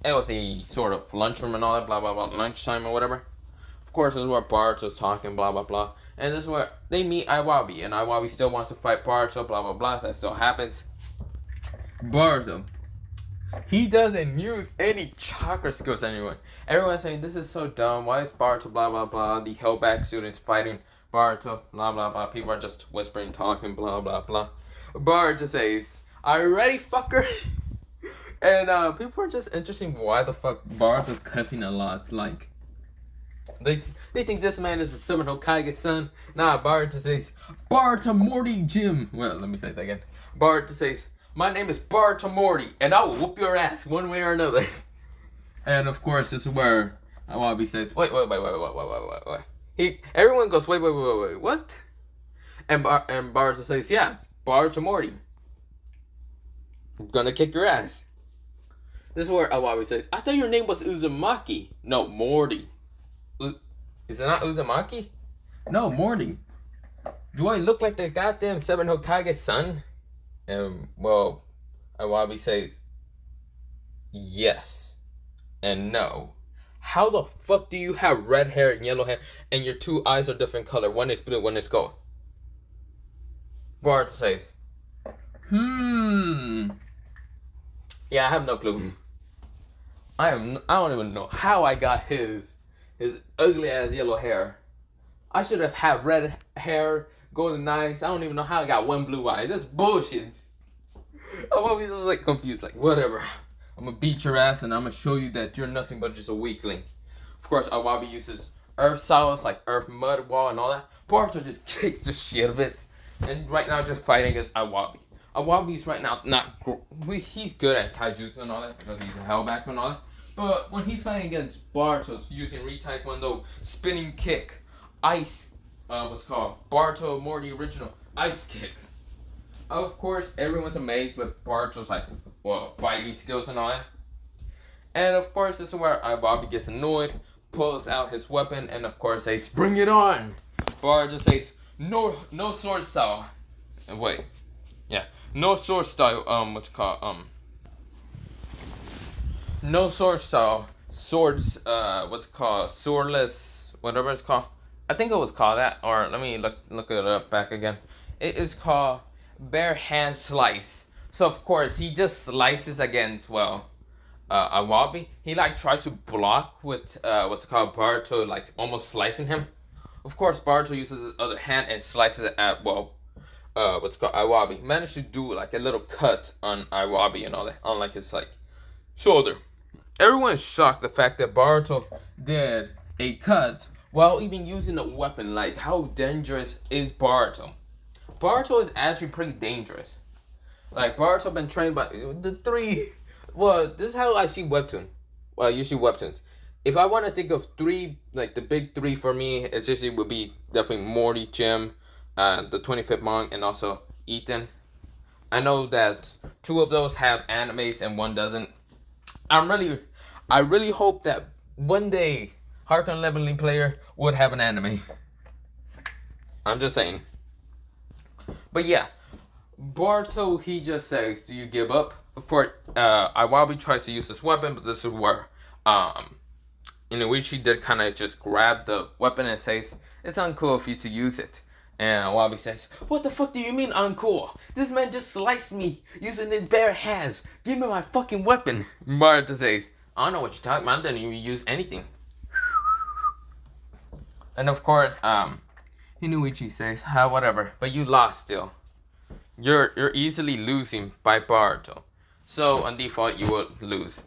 A: It was a sort of lunchroom and all that, blah blah blah, lunchtime or whatever. Of course, this is where Boruto's talking, blah blah blah, and this is where they meet Iwabi, and Iwabi still wants to fight Boruto, blah blah blah. So that still happens. Boruto, he doesn't use any chakra skills anymore. Everyone's saying, "This is so dumb. Why is Boruto blah blah blah? The Hellback students fighting Boruto, blah blah blah." People are just whispering, talking, blah blah blah. Boruto says, "Are you ready, fucker?" And people are just interested why the fuck Boruto's cussing a lot. Like, they think this man is a Summon Hokage's son. Nah, Boruto says, "Boruto Morty Jim." Well, let me say that again. Boruto says, "My name is Boruto Morty, and I will whoop your ass one way or another." And of course, this is where Iwabi says, wait. Everyone goes, wait, what? And Boruto says, "Yeah, Boruto Morty. I'm gonna kick your ass." This is where Iwabi says, "I thought your name was Uzumaki." "No, Morty." Is it not Uzumaki? "No, Morty." "Do I look like the goddamn 7 Hokage's son?" And, well, Iwabi says, "Yes and no. how the fuck do you have red hair and yellow hair and your two eyes are different color? One is blue, one is gold. Bart says, yeah, I have no clue. I don't even know how I got his ugly ass yellow hair. I should have had red hair, golden eyes. I don't even know how I got one blue eye. That's bullshit. I'm always just like confused, like whatever. I'm gonna beat your ass and I'm gonna show you that you're nothing but just a weakling. Of course, Awabi uses earth solids like earth mud wall and all that. Boruto just kicks the shit of it, and right now just fighting against Awabi. Awabi's right now he's good at taijutsu and all that because he's a hellback and all that. But when he's fighting against Boruto using Taekwondo spinning kick, ice, what's called Boruto more the original ice kick. Of course, everyone's amazed with Boruto's like, well, fighting skills and all that. And of course, this is where Bobby gets annoyed, pulls out his weapon, and of course says, "Bring it on!" Boruto says, "No sword style." And wait, yeah, no sword style. No sword style. Swords. What's it called? Swordless. Whatever it's called. I think it was called that. Or let me look it up back again. It is called bare hand slice. So of course he just slices against Awabi. He like tries to block with what's called Boruto, like almost slicing him. Of course Boruto uses his other hand and slices it at what's called Awabi. Managed to do like a little cut on Awabi and all that, on like his like shoulder. Everyone is shocked the fact that Boruto did a cut while even using a weapon. Like, how dangerous is Boruto? Boruto is actually pretty dangerous. Like, Boruto been trained by the three. Well, this is how I see Webtoon. Well, usually Webtoons. If I want to think of three, like the big three for me, it usually would be definitely Morty, Jim, the 25th Monk, and also Ethan. I know that two of those have animes and one doesn't. I really hope that one day Harkon Leveling Player would have an anime. I'm just saying. But yeah, Boruto, he just says, "Do you give up?" Of course, Iwabi tries to use this weapon, but this is where Inuichi did kind of just grab the weapon and says, "It's uncool for you to use it." And Iwabi says, "What the fuck do you mean uncool? This man just sliced me using his bare hands. Give me my fucking weapon." Boruto says, "I don't know what you're talking about. I didn't even use anything." And of course, Inuichi says, whatever, but you lost still. You're easily losing by Boruto. So on default you would lose.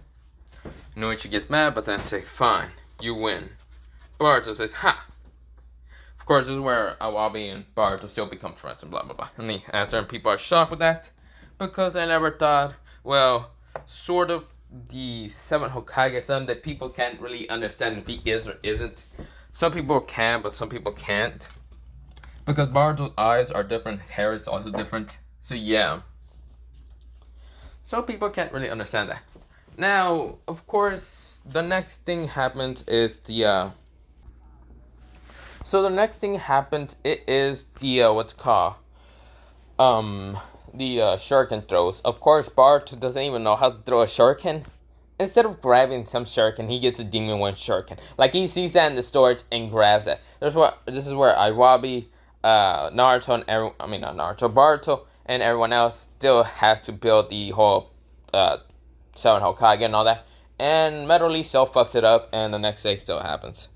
A: Inuichi gets mad, but then says, "Fine, you win." Boruto says, "Ha!" Of course, this is where Awabi and Boruto still become friends and blah blah blah. And after people are shocked with that because I never thought, well, sort of the 7th Hokage son that people can't really understand if he is or isn't. Some people can, but some people can't. Because Boruto's eyes are different, hair is also different. So yeah. Some people can't really understand that. Now, of course, the next thing happens is the it is the what's called the shuriken throws. Of course, Boruto doesn't even know how to throw a shuriken. Instead of grabbing some shuriken, he gets a demon one shuriken. Like, he sees that in the storage and grabs it. This is where Iwabi, Naruto, and not Naruto, Boruto, and everyone else still has to build the whole 7 Hokage and all that. And Metal Lee still fucks it up, and the next day still happens.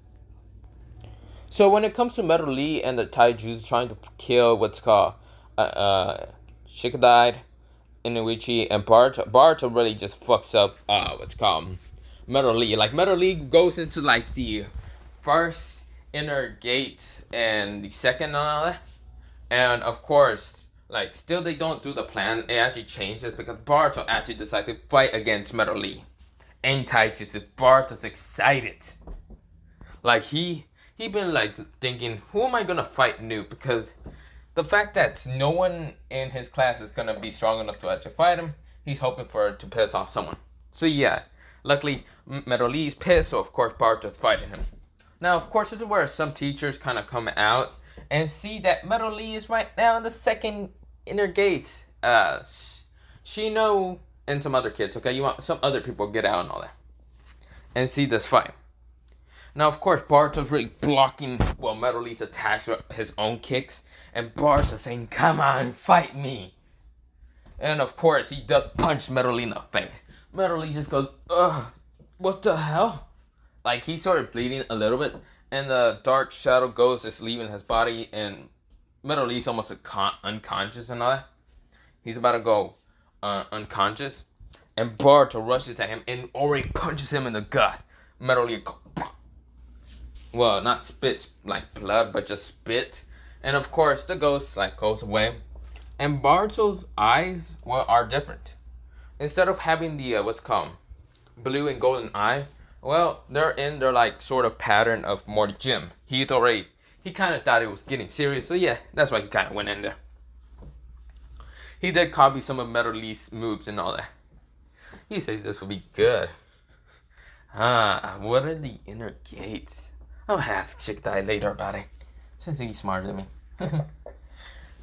A: So when it comes to Metal Lee and the Taijutsu trying to kill what's called Shikadai, Inuichi, and Boruto really just fucks up what's called Metal Lee. Like, Metal Lee goes into like the first inner gate and the second and all that. And of course, like, still they don't do the plan. It actually changes because Boruto actually decided to fight against Metal Lee. And Taijutsu, Boruto's excited. Like, he been like thinking, who am I gonna fight new? Because the fact that no one in his class is gonna be strong enough to actually fight him, he's hoping to piss off someone. So yeah, luckily Metal Lee's pissed, so of course Boruto's fighting him. Now, of course, this is where some teachers kind of come out and see that Metal Lee is right now in the second inner gate. Shino and some other kids, okay? You want some other people get out and all that. And see this fight. Now, of course, Barto's really blocking, well, Metal Lee's attacks with his own kicks. And Barto's saying, come on, fight me. And, of course, he does punch Metal Lee in the face. Metal Lee just goes, ugh, what the hell? Like, he's sort of bleeding a little bit. And the dark shadow ghost is leaving his body. And Metal Lee's almost unconscious and all that. He's about to go unconscious. And Barto rushes at him and already punches him in the gut. Metal Lee, well, not spits like blood, but just spit. And of course, the ghost like goes away. And Barto's eyes, well, are different. Instead of having the what's called blue and golden eye, well, they're in their like sort of pattern of Morty Jim. He kind of thought it was getting serious, so yeah, that's why he kind of went in there. He did copy some of Metal Lee's moves and all that. He says this will be good. What are the inner gates? I'll ask Chick Dye later about it, since he's smarter than me.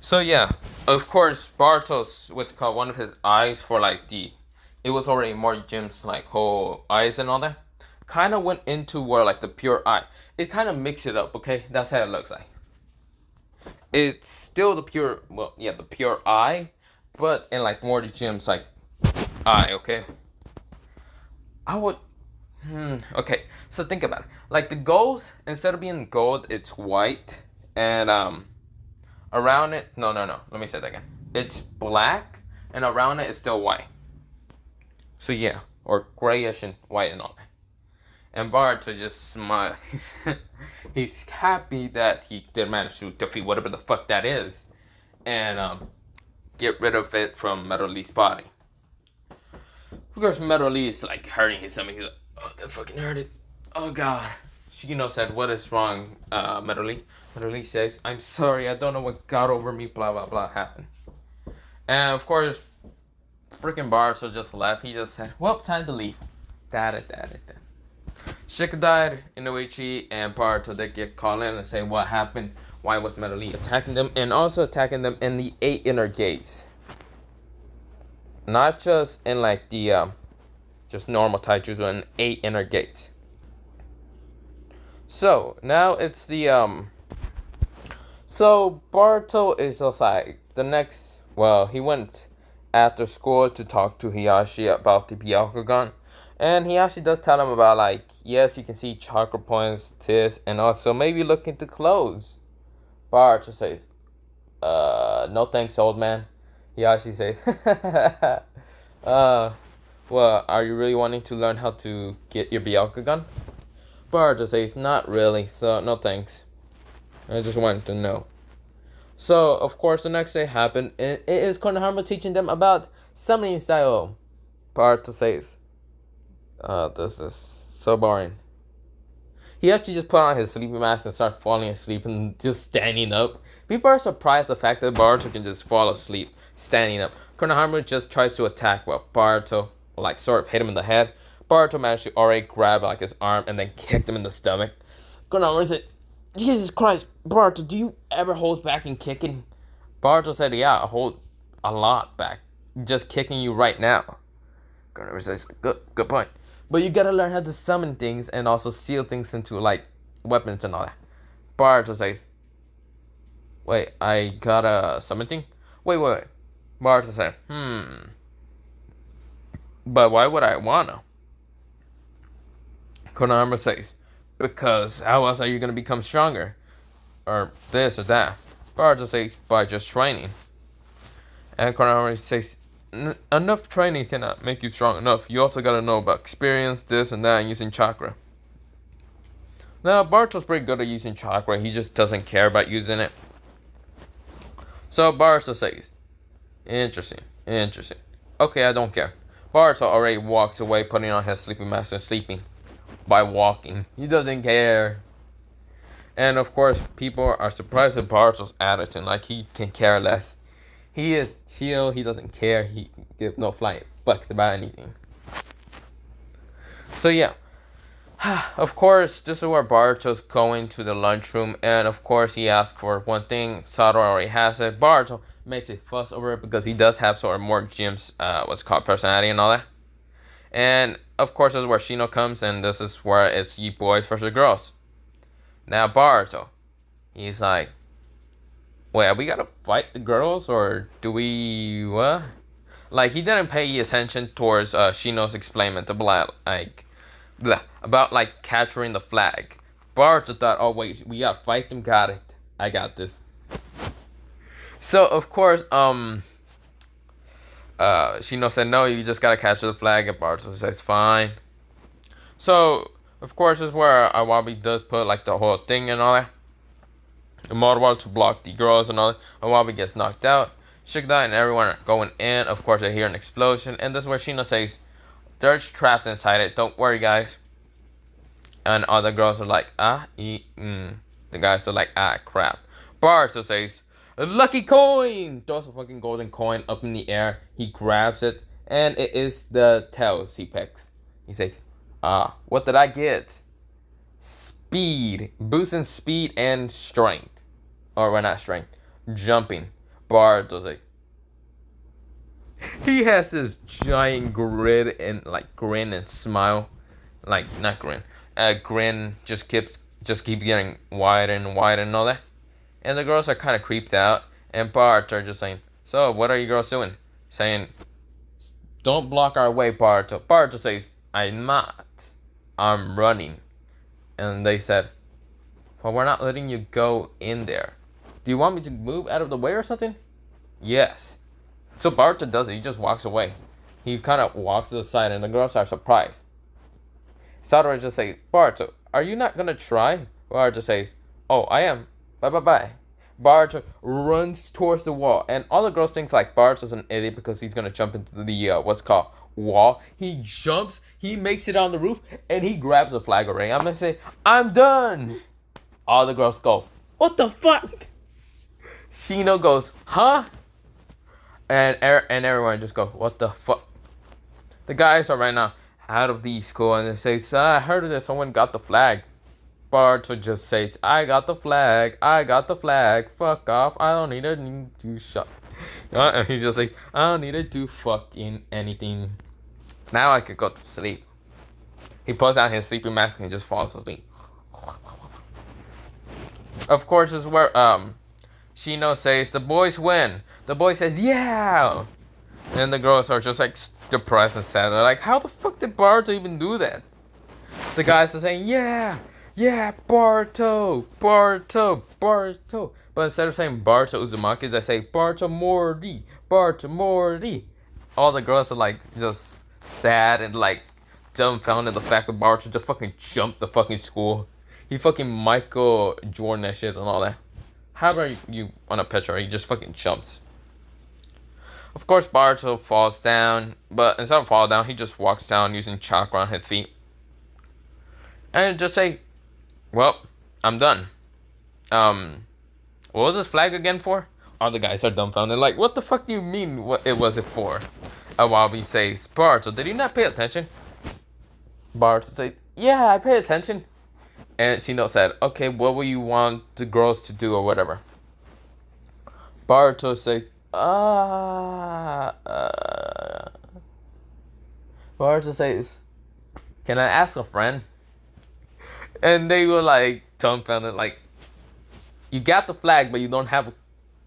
A: So yeah, of course, Bartos, what's called one of his eyes for like it was already Morty Jim's like whole eyes and all that, kind of went into where like the pure eye. It kind of mixed it up, okay? That's how it looks like. It's still the pure, well, yeah, the pure eye, but in like Morty Jim's like eye, okay? Okay, so think about it. Like the gold, instead of being gold, it's white. And around it, no. Let me say that again. It's black, and around it is still white. So yeah, or grayish and white and all that. And Barto just smile. He's happy that he did manage to defeat whatever the fuck that is. And get rid of it from Metal Lee's body. Of course, Metal Lee is like hurting his stomach. He's like, oh, that fucking hurt it. Oh god. Shigino said, what is wrong, Metal Lee? Metal Lee says, I'm sorry, I don't know what got over me, blah blah blah happened. And of course, freaking Barto just left. He just said, well, time to leave. Shika died, Inoichi and Barto, they get called in and say what happened, why was Metal Lee attacking them, and also attacking them in the 8 inner gates. Not just in like the just normal taijutsu, and 8 inner gates. So now it's the so Barto is just like the next, well, he went after school to talk to Hiyashi about the Byakugan. And Hiyashi does tell him about like, yes, you can see chakra points, this, and also maybe look into clothes. Barto says, no thanks, old man. Hiyashi says, well, are you really wanting to learn how to get your Byakugan? Barto says, not really, so no thanks. I just wanted to know. So, of course, the next day happened, and it is Konohama teaching them about summoning style. Barto says, this is so boring. He actually just put on his sleeping mask and started falling asleep and just standing up. People are surprised at the fact that Barto can just fall asleep standing up. Konohama just tries to attack, well, Barto, like, sort of hit him in the head. Barto managed to already grab, like, his arm and then kicked him in the stomach. Konohama said, Jesus Christ, Barto, do you ever hold back in kicking? Barto said, yeah, I hold a lot back. Just kicking you right now. Konohama says, good point. But you gotta learn how to summon things and also seal things into, like, weapons and all that. Barto says, wait, I gotta summon thing? Wait. Barto said, But why would I wanna? Konohama says, because how else are you gonna become stronger? Or this or that. Barto says, by just training. And Konohama says, enough training cannot make you strong enough. You also gotta know about experience, this and that, and using chakra. Now, Barto's pretty good at using chakra. He just doesn't care about using it. So Barto says, interesting. Okay, I don't care. Barto already walks away, putting on his sleeping mask and sleeping by walking. He doesn't care. And of course, people are surprised at Barto's attitude. Like, he can care less. He is chill. He doesn't care. He gives no flying fuck about anything. So yeah. Of course, this is where Barto's going to the lunchroom. And of course, he asks for one thing. Satoru already has it. Barto makes a fuss over it because he does have sort of more Jim's, what's called personality and all that. And of course, this is where Shino comes, and this is where it's you boys versus girls. Now, Baruto, he's like, wait, we gotta fight the girls, or do we, what? Like, he didn't pay attention towards Shino's explainment about, like, capturing the flag. Baruto thought, oh, wait, we gotta fight them, got it. I got this. So, of course, Shino said, no, you just gotta capture the flag, and Baruto says, fine. So, of course, this is where Awabi does put, like, the whole thing and all that. Motorwall to block the girls and all that. Awabi gets knocked out. Shikadai and everyone are going in. Of course, they hear an explosion. And this is where Shino says, they're trapped inside it. Don't worry, guys. And other girls are like, The guys are like, crap. Baruto says, lucky coin! Throws a fucking golden coin up in the air. He grabs it. And it is the tails he picks. He says, what did I get? Speed. Boosting speed and strength. Or, well, not strength. Jumping. Baruto's like, he has this giant grin and smile. Like, not grin. Grin just keeps getting wider and wider and all that. And the girls are kind of creeped out. And Baruto are just saying, so, what are you girls doing? Saying, don't block our way, Baruto. Baruto says, I'm not. I'm running. And they said, well, we're not letting you go in there. Do you want me to move out of the way or something? Yes. So Baruto does it. He just walks away. He kind of walks to the side, and the girls are surprised. Sadara just says, Baruto, are you not going to try? Baruto says, oh, I am. Bye. Baruto runs towards the wall, and all the girls think like Baruto's an idiot because he's going to jump into the, what's called wall. He jumps, he makes it on the roof, and he grabs the flag array. I'm going to say, I'm done. All the girls go, what the fuck? Shino goes, huh? And everyone just go, what the fuck? The guys are right now out of the school, and they say, I heard that someone got the flag. Baruto just says, I got the flag, fuck off, I don't need to shut. And he's just like, I don't need to do fucking anything. Now I could go to sleep. He pulls out his sleeping mask and he just falls asleep. Of course, this is where Shino says, the boys win. The boy says, yeah. And the girls are just like depressed and sad. They're like, how the fuck did Baruto even do that? The guys are saying, yeah, Baruto. But instead of saying Baruto Uzumaki, they say Baruto Mori. All the girls are like just sad and like dumbfounded the fact that Baruto just fucking jumped the fucking school. He fucking Michael Jordan that shit and all that. How about you on a picture? He just fucking jumps. Of course, Baruto falls down, but instead of fall down, he just walks down using chakra on his feet. And just say, well, I'm done. What was this flag again for? All the guys are dumbfounded. Like, what the fuck do you mean? What it was it for? Awabi says, Baruto, did you not pay attention? Baruto says, yeah, I paid attention. And Shino said, okay, what will you want the girls to do or whatever? Baruto says, Baruto says, can I ask a friend? And they were like dumbfounded, like, you got the flag, but you don't have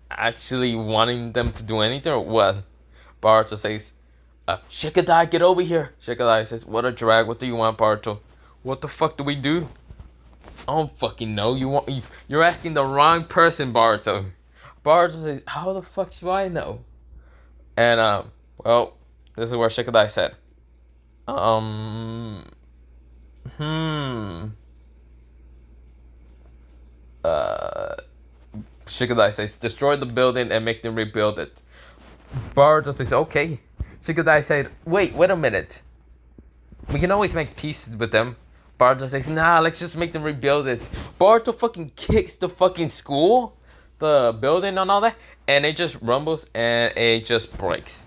A: actually wanting them to do anything or what? Baruto says, Shikadai, get over here. Shikadai says, what a drag, what do you want, Baruto? What the fuck do we do? I don't fucking know. You're asking the wrong person, Baruto. Baruto says, how the fuck should I know? And, well, this is where Shikadai said, Shikadai says, destroy the building and make them rebuild it. Baruto says, okay. Shikadai said, wait a minute. We can always make peace with them. Baruto says, nah, let's just make them rebuild it. Baruto fucking kicks the fucking school, the building and all that, and it just rumbles and it just breaks.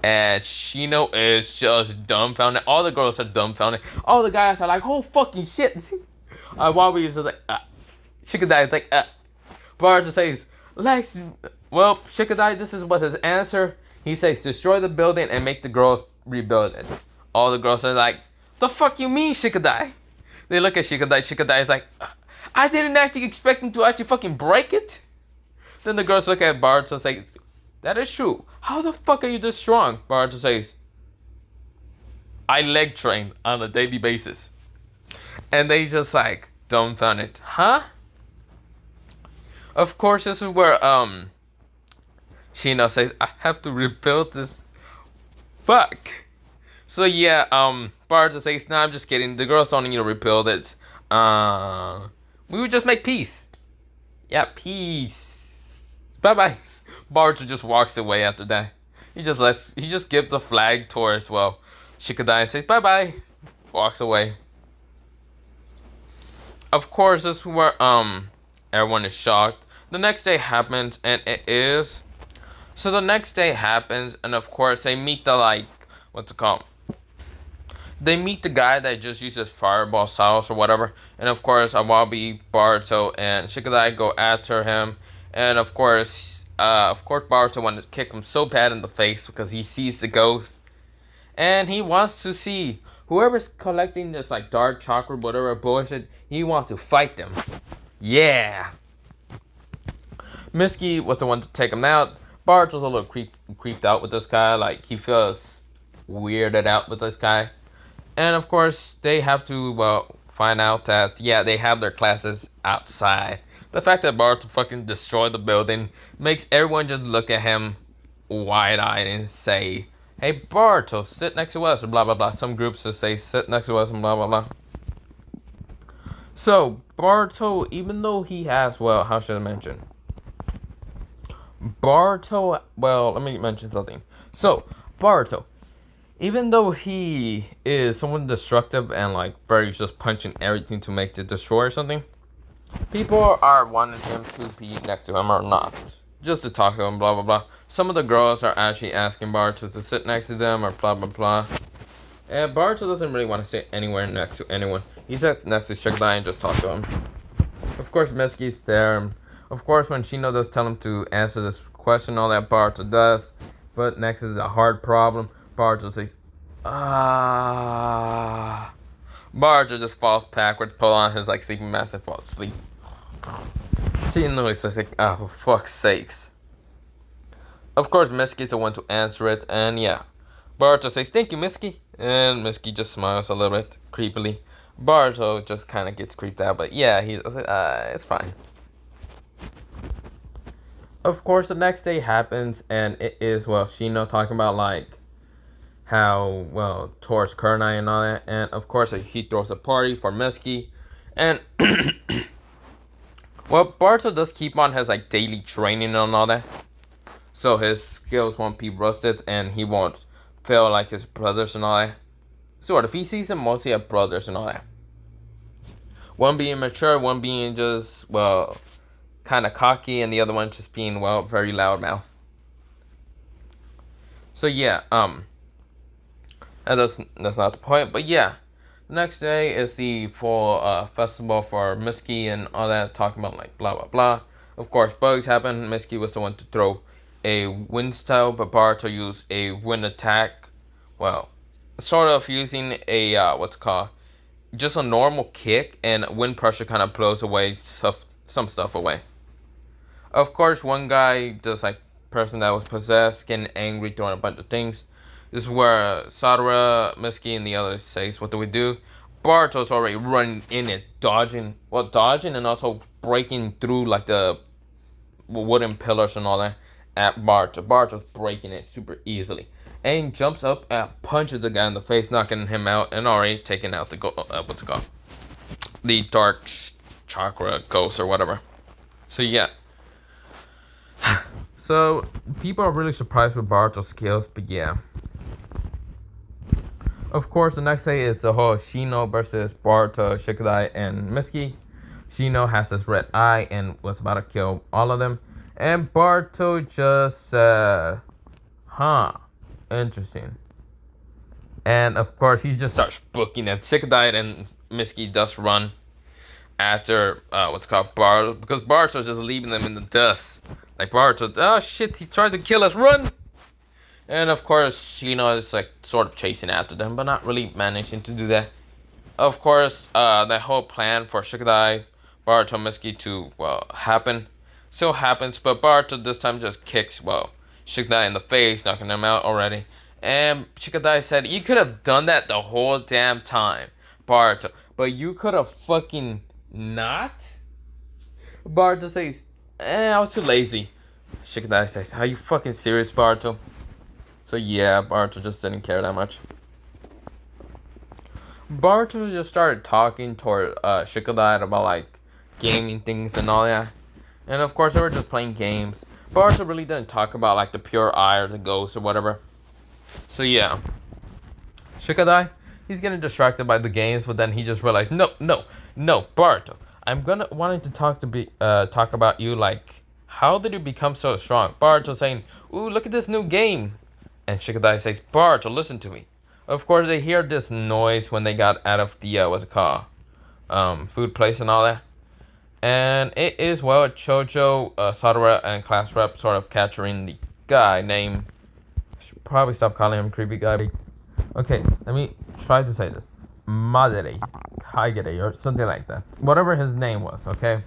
A: And Shino is just dumbfounded. All the girls are dumbfounded. All the guys are like, oh fucking shit. Wabi is just like, Shikadai is like, Baruto says, Shikadai, this is what his answer. He says, destroy the building and make the girls rebuild it. all the girls are like, the fuck you mean, Shikadai? They look at Shikadai. Shikadai is like, I didn't actually expect him to actually fucking break it. Then the girls look at Boruto and say, that is true. How the fuck are you this strong? Boruto says, I leg train on a daily basis. And they just like dumbfounded. Huh? Of course, this is where Shino says, I have to rebuild this. Fuck. So yeah, Boruto says, nah, I'm just kidding. The girls don't need to rebuild it. We would just make peace. Yeah, peace. Bye bye. Boruto just walks away after that. He just gives the flag towards, well, Shikadai and says bye bye. Walks away. Of course, this is where everyone is shocked. The next day happens, and it is. So the next day happens, and of course they meet the like, what's it called? They meet the guy that just uses fireball styles or whatever, and of course Awabi, Boruto, and Shikadai go after him, and of course Boruto wanted to kick him so bad in the face because he sees the ghost, and he wants to see whoever's collecting this like dark chakra, whatever bullshit. He wants to fight them. Yeah. Mitsuki was the one to take him out. Boruto's a little creeped out with this guy, like he feels weirded out with this guy. And of course, they have to, well, find out that, yeah, they have their classes outside. The fact that Boruto fucking destroyed the building makes everyone just look at him wide-eyed and say, hey, Boruto, sit next to us, or blah, blah, blah. Some groups just say, sit next to us, and blah, blah, blah. So, Boruto, even though he has, well, how should I mention? Boruto, well, let me mention something. So, Boruto, even though he is someone destructive and like very just punching everything to make it destroy or something, people are wanting him to be next to him or not, just to talk to him, blah blah blah. Some of the girls are actually asking Boruto to sit next to them or blah blah blah. And Boruto doesn't really want to sit anywhere next to anyone. He sits next to Shikadai and just talk to him. Of course, Mitsuki's there. Of course, when Shino does tell him to answer this question, all that Boruto does. But next is a hard problem. Boruto says, Boruto just falls backwards, pull on his like sleeping mask and falls asleep. Shino says like, oh, for fuck's sakes. Of course, Mitsuki's the one to answer it, and yeah. Boruto says, thank you, Mitsuki. And Mitsuki just smiles a little bit, creepily. Boruto just kind of gets creeped out, but yeah, he's it's fine. Of course, the next day happens, and it is, well, Shino talking about, like, how, well, towards Kurenai and all that, and of course, he throws a party for Mitsuki, and, well, Boruto does keep on his, like, daily training and all that, so his skills won't be rusted, and he won't fail like his brothers and all that. Sort of, he sees them mostly as brothers and all that. One being mature, one being just, well, kind of cocky, and the other one just being, well, very loudmouth. So yeah, that's not the point, but yeah, the next day is the full festival for Mitsuki and all that, talking about like blah blah blah. Of course, bugs happen. Mitsuki was the one to throw a wind style, but Boruto used a wind attack. Well, sort of using a what's it called, just a normal kick, and wind pressure kind of blows away some stuff away. Of course, one guy, just like person that was possessed, getting angry, throwing a bunch of things. This is where Sadara, Mitsuki, and the others says, what do we do? Boruto's already running in it, dodging and also breaking through like the wooden pillars and all that at Boruto. Boruto's breaking it super easily. And jumps up and punches the guy in the face, knocking him out, and already taking out the what's it called? The dark chakra ghost or whatever. So yeah. So people are really surprised with Boruto's skills, but yeah. Of course, the next day is the whole Shino versus Boruto, Shikadai, and Mitsuki. Shino has this red eye and was about to kill all of them. And Boruto just said, interesting. And of course, he just starts booking them. Shikadai and Mitsuki does run after what's called Boruto, because Boruto's just leaving them in the dust. Like Boruto, oh shit, he tried to kill us, run! And of course, Shino is like sort of chasing after them, but not really managing to do that. Of course, the whole plan for Shikadai, Baruto, Mitsuki to, well, happen still happens, but Baruto this time just kicks, well, Shikadai in the face, knocking him out already. And Shikadai said, you could have done that the whole damn time, Baruto, but you could have fucking not? Baruto says, I was too lazy. Shikadai says, are you fucking serious, Baruto? So yeah, Baruto just didn't care that much. Boruto just started talking toward Shikadai about like gaming things and all that. And of course they were just playing games. Boruto really didn't talk about like the pure eye or the ghost or whatever. So yeah. Shikadai, he's getting distracted by the games, but then he just realized, no, Boruto. I'm wanting to talk about you, like how did you become so strong? Boruto saying, ooh, look at this new game. And Shikadai says, Boruto, listen to me. Of course, they hear this noise when they got out of the, what's it called? Food place and all that. And it is, well, Chojo, Sadara, and class rep sort of capturing the guy named... I should probably stop calling him creepy guy. Okay, let me try to say this. Madere, Kagere, or something like that. Whatever his name was, okay?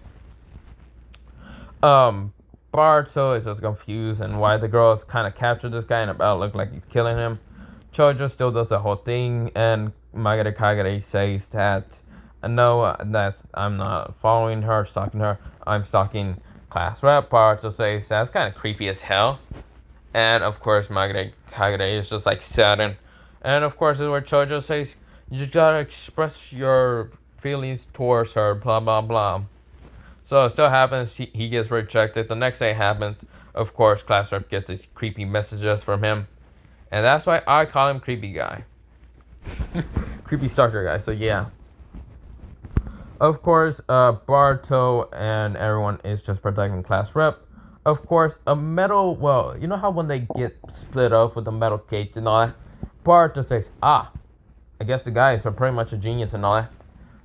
A: Baruto is just confused and why the girls kind of captured this guy and about look like he's killing him. Chojo still does the whole thing, and Magare Kagare says that no, that I'm not following her, stalking her. I'm stalking class rep. Baruto says that's kind of creepy as hell. And of course, Magare Kagare is just like saddened. And of course, this is where Chojo says you just gotta express your feelings towards her, blah blah blah. So it still happens. He gets rejected. The next day happens. Of course, class rep gets these creepy messages from him. And that's why I call him Creepy Guy. Creepy Stalker Guy, so yeah. Of course, Baruto and everyone is just protecting class rep. Of course, a metal, well, you know how when they get split off with the metal cage and all that? Baruto says, I guess the guys are pretty much a genius and all that.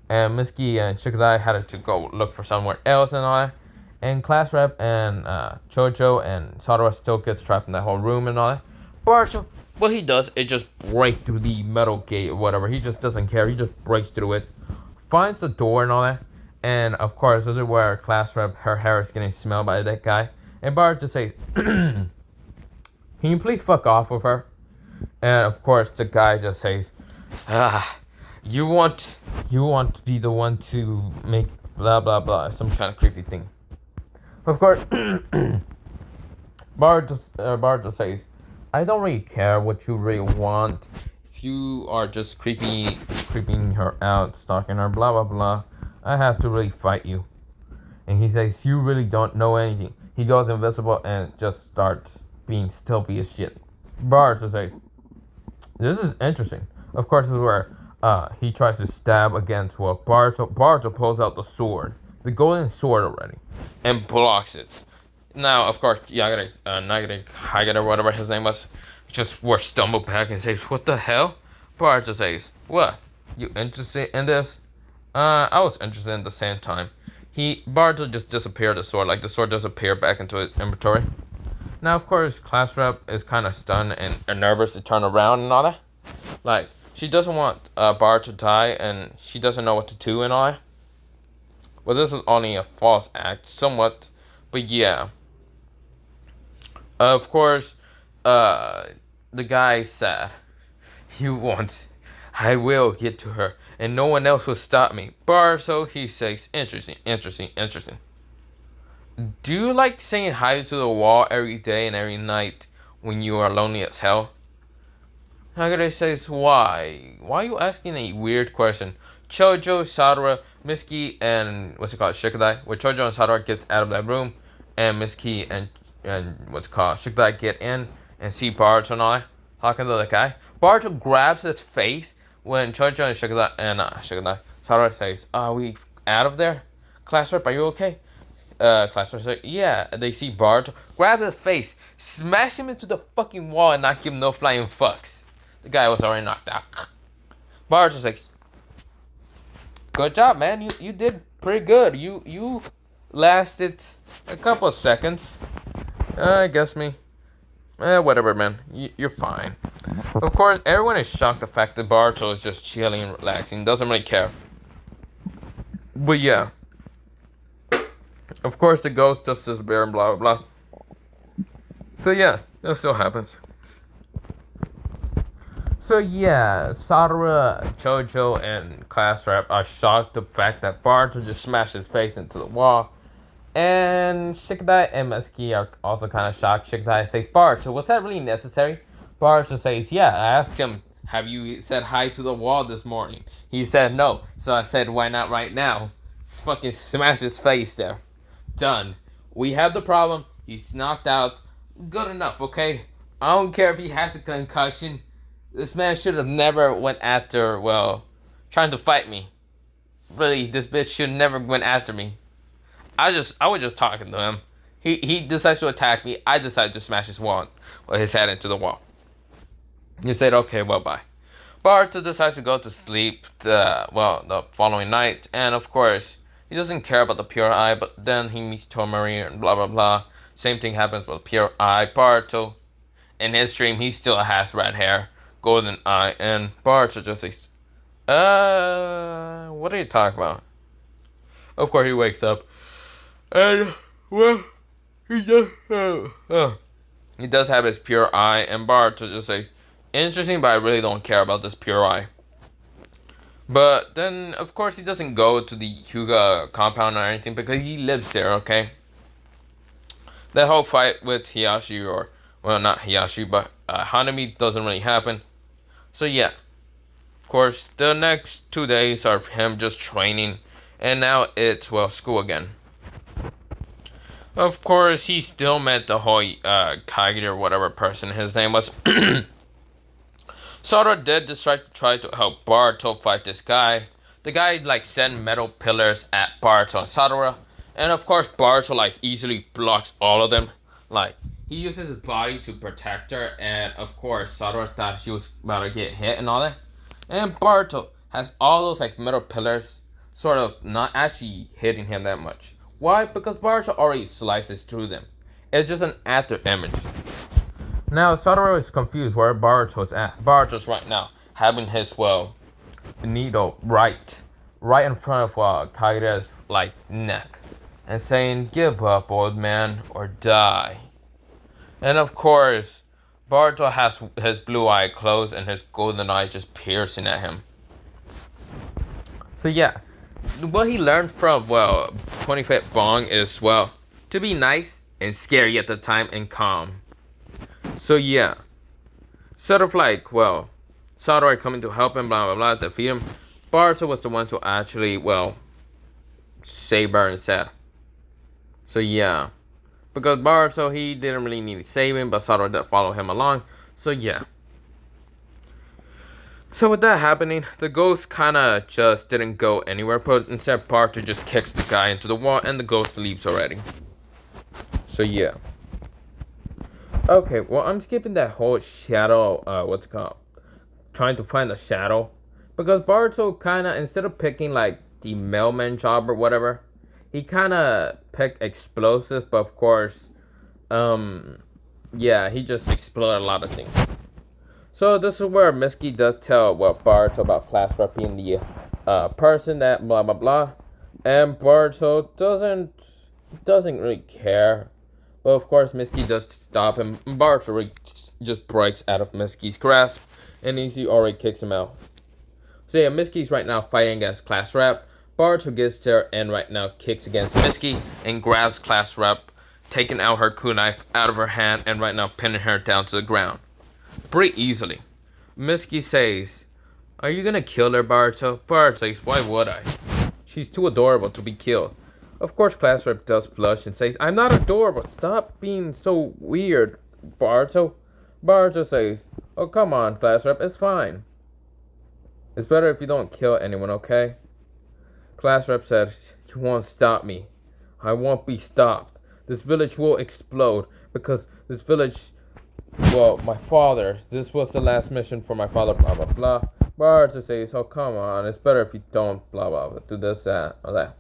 A: And Mitsuki and Shikadai had to go look for somewhere else and all that. And class rep and Chojo and Sadara still gets trapped in that whole room and all that. Baruto, what he does is just break through the metal gate or whatever. He just doesn't care. He just breaks through it, finds the door and all that. And of course, this is where class rep, her hair is getting smelled by that guy. And Baruto says, can you please fuck off with her? And of course, the guy just says, you want to be the one to make blah blah blah, some kind of creepy thing. Of course, Baruto says, I don't really care what you really want. If you are just creeping her out, stalking her, blah blah blah, I have to really fight you. And he says, you really don't know anything. He goes invisible and just starts being stealthy as shit. Baruto says, this is interesting. Of course, this is where he tries to stab against Baruto pulls out the sword, the golden sword already, and blocks it. Now, of course, Nagare, Hagare, whatever his name was, just will stumble back and says, what the hell? Baruto says, what? You interested in this? I was interested in the same time. Baruto just disappeared the sword, like the sword disappeared back into his inventory. Now, of course, class rep is kind of stunned and nervous to turn around and all that. Like, she doesn't want Baruto to die, and she doesn't know what to do and all that. Well, this is only a false act, somewhat, but yeah. Of course, the guy said, you won't. I will get to her, and no one else will stop me. Baruto, he says, interesting. Do you like saying hi to the wall every day and every night when you are lonely as hell? Hagare says, why? Why are you asking a weird question? Chojo, Sadara, Mitsuki, and Shikadai. Where Chojo and Sadara gets out of that room, and Mitsuki and Shikadai get in and see Baruto and all that, talking to the guy. Baruto grabs his face when Chojo and Sadara says, are we out of there? Class rep, are you okay? Class rep says, yeah. They see Baruto, grab his face, smash him into the fucking wall, and not give him no flying fucks. The guy was already knocked out. Baruto says, good job, man. You did pretty good. You lasted a couple of seconds. I guess me. Whatever, man. You're fine. Of course, everyone is shocked the fact that Boruto is just chilling and relaxing, doesn't really care. But yeah, of course the ghost just disappears and blah blah blah. So yeah, that still happens. So yeah, Sakura, Jojo, and Class Rep are shocked the fact that Boruto just smashed his face into the wall. And Shikadai and Mesky are also kind of shocked. Shikadai says, Boruto, was that really necessary? Boruto says, yeah, I asked him, have you said hi to the wall this morning? He said no, so I said, why not right now? Fucking smash his face there. Done. We have the problem. He's knocked out. Good enough, okay? I don't care if he has a concussion. This man should have never went after, well, trying to fight me. Really, this bitch should never went after me. I was just talking to him. He decides to attack me. I decide to smash his wall or his head into the wall. He said, okay, well, bye. Boruto decides to go to sleep the following night, and of course, he doesn't care about the pure eye, but then he meets Tomari and blah blah blah. Same thing happens with pure eye. Boruto, in his dream, he still has red hair, golden eye, and Boruto just says, what are you talking about? Of course, he wakes up, and, well, he does have his pure eye, and Boruto just says, interesting, but I really don't care about this pure eye. But then, of course, he doesn't go to the Hyuga compound or anything because he lives there, okay? That whole fight with Hiyashi, or, well, not Hiyashi, but Hanami doesn't really happen. So, yeah. Of course, the next 2 days are him just training, and now it's, well, school again. Of course, he still met the whole Kagiri or whatever person his name was. Sakura did decide to try to help Boruto fight this guy. The guy like sent metal pillars at Boruto and Sakura, and of course Boruto like easily blocks all of them. Like he uses his body to protect her, and of course Sakura thought she was about to get hit and all that. And Boruto has all those like metal pillars, sort of not actually hitting him that much. Why? Because Boruto already slices through them. It's just an after image. Now, Sakura is confused where Boruto's at. Boruto's right now having his, well, needle right in front of Kagira's, like, neck. And saying, give up, old man, or die. And of course, Boruto has his blue eye closed and his golden eye just piercing at him. So yeah, what he learned from, well, 25th Bong is, well, to be nice and scary at the time and calm. So yeah, sort of like, well, Sakura coming to help him, blah blah blah, defeat him. Boruto was the one to actually, well, save her instead. So yeah, because Boruto, he didn't really need saving, but Sakura did follow him along. So yeah. So with that happening, the ghost kinda just didn't go anywhere, but instead Boruto just kicks the guy into the wall and the ghost leaves already. So yeah. Okay, well, I'm skipping that whole shadow, what's it called? Trying to find a shadow. Because Boruto kinda, instead of picking, like, the mailman job or whatever, he kinda picked explosives, but of course, yeah, he just exploded a lot of things. So this is where Mitsuki does tell, well, Boruto about Class Rep being the, person that blah blah blah. And Boruto doesn't really care. But of course, Mitsuki does stop him. Boruto just breaks out of Mitsuki's grasp, and he already kicks him out. So yeah, Mitsuki's right now fighting against Class Rep. Boruto gets there and right now kicks against Mitsuki and grabs Class Rep, taking out her kunai out of her hand and right now pinning her down to the ground. Pretty easily. Mitsuki says, are you gonna kill her, Boruto? Boruto says, why would I? She's too adorable to be killed. Of course, Class Rep does blush and says, I'm not adorable. Stop being so weird, Boruto. Boruto says, oh, come on, Class Rep. It's fine. It's better if you don't kill anyone, okay? Class Rep says, you won't stop me. I won't be stopped. This village will explode because this village, well, my father, this was the last mission for my father, blah, blah, blah. Boruto says, oh, come on. It's better if you don't, blah, blah, blah. Do this, that, or that.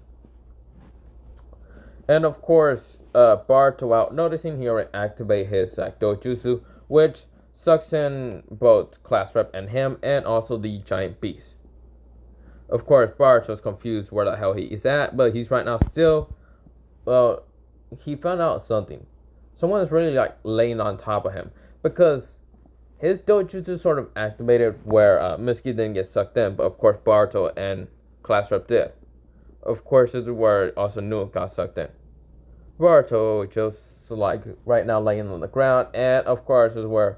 A: And of course, Barto, out noticing, he already activate his dojutsu, which sucks in both class rep and him, and also the giant beast. Of course, Barto's confused where the hell he is at, but he's right now still. Well, he found out something. Someone is really like laying on top of him because his dojutsu sort of activated where Mitsuki didn't get sucked in, but of course Barto and class rep did. Of course, this is where also Null got sucked in. Boruto just like right now laying on the ground, and of course is where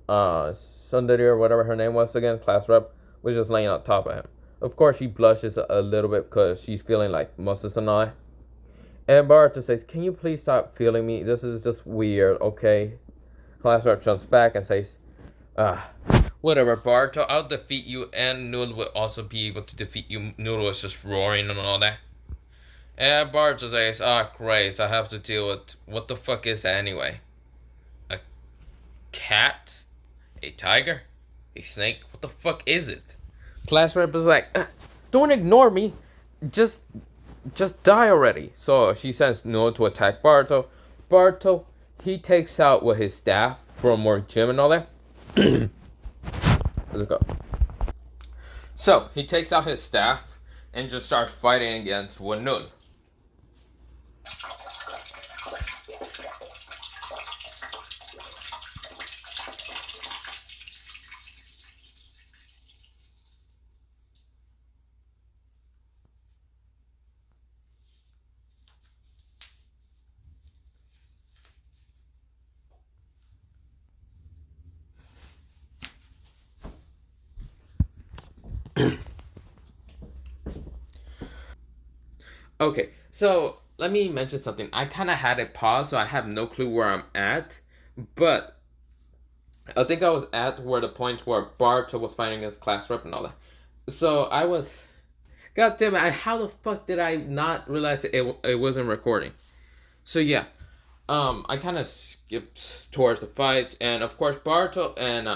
A: Sundari or whatever her name was again, class rep, was just laying on top of him. Of course, she blushes a little bit because she's feeling like Moses and I. And Boruto says, "Can you please stop feeling me? This is just weird, okay?" Class rep jumps back and says, "Ah, whatever, Boruto. I'll defeat you, and Noodle will also be able to defeat you." Noodle is just roaring and all that. And Boruto says, "Ah, great, I have to deal with... What the fuck is that anyway? A cat? A tiger? A snake? What the fuck is it?" Class rep is like, "Don't ignore me. Just die already." So she sends Noah to attack Boruto. Boruto, he takes out with his staff for more gym and all that. Let's go. So he takes out his staff and just starts fighting against Wanun. Okay, so let me mention something. I kind of had it paused, so I have no clue where I'm at. But I think I was at where the point where Barto was fighting against class rep and all that. So I was, God damn it! How the fuck did I not realize it wasn't recording? So yeah, I kind of skipped towards the fight, and of course Barto and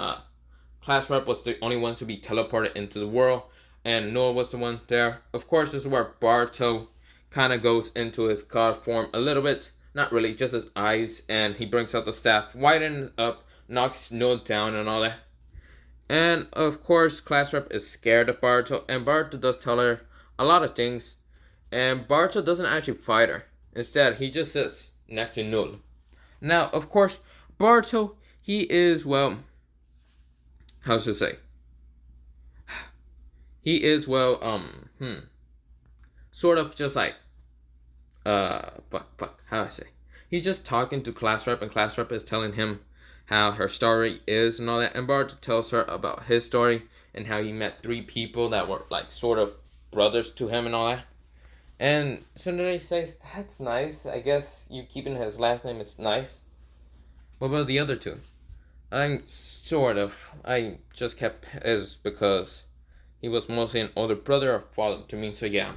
A: class rep was the only ones to be teleported into the world, and Noah was the one there. Of course, this is where Barto kind of goes into his god form a little bit. Not really, just his eyes, and he brings out the staff, widens up, knocks Noah down and all that. And of course, class rep is scared of Barto, and Barto does tell her a lot of things. And Barto doesn't actually fight her. Instead, he just sits next to Null. Now, of course, Barto, he is, well, how should I say? He is, well, sort of just like, how do I say? He's just talking to class rep, and class rep is telling him how her story is and all that. And Barto tells her about his story and how he met 3 people that were like sort of brothers to him and all that. And Sundari says, "That's nice. I guess you keeping his last name is nice. What about the other 2? I just kept his because he was mostly an older brother or father to me, so yeah."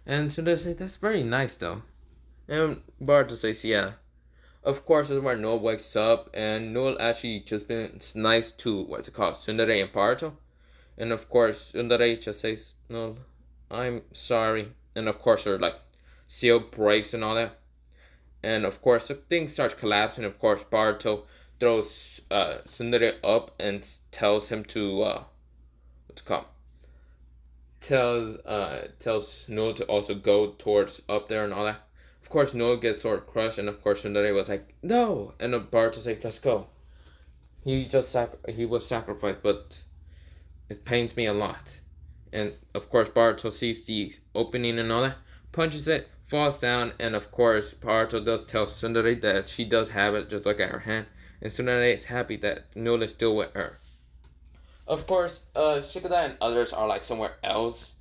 A: And Sundari says, "That's very nice though." And Barto says, "Yeah." Of course, this is where Noel wakes up, and Noel actually just been nice to, what's it called, Sundari and Barto. And of course, Sundari just says, "No, I'm sorry." And of course, her like seal breaks and all that. And of course, the thing starts collapsing. Of course, Barto throws Sundari up and tells him to what's it called? Tells Noel to also go towards up there and all that. Of course, Noel gets sort of crushed, and of course, Sundari was like, "No!" And Barto's like, "Let's go." He was sacrificed, but it pains me a lot. And of course, Barto sees the opening and all that, punches it, falls down, and of course, Barto does tell Sundari that she does have it, just look at her hand. And Sundari is happy that Noel is still with her. Of course, Shikada and others are like somewhere else.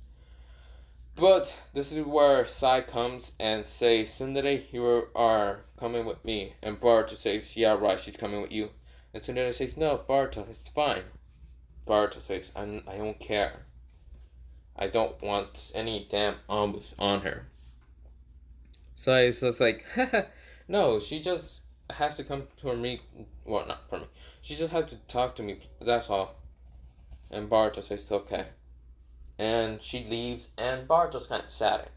A: But this is where Sai comes and says, "Sundari, you are coming with me." And Barto says, "Yeah, right, she's coming with you." And Sundari says, "No, Barto, it's fine." Barto says, I don't care. I don't want any damn ombs on her." So it's like, "No, she just has to come for me." Well, not for me. She just has to talk to me, that's all. And Barto says, "Okay." And she leaves, and Barto's kind of sad.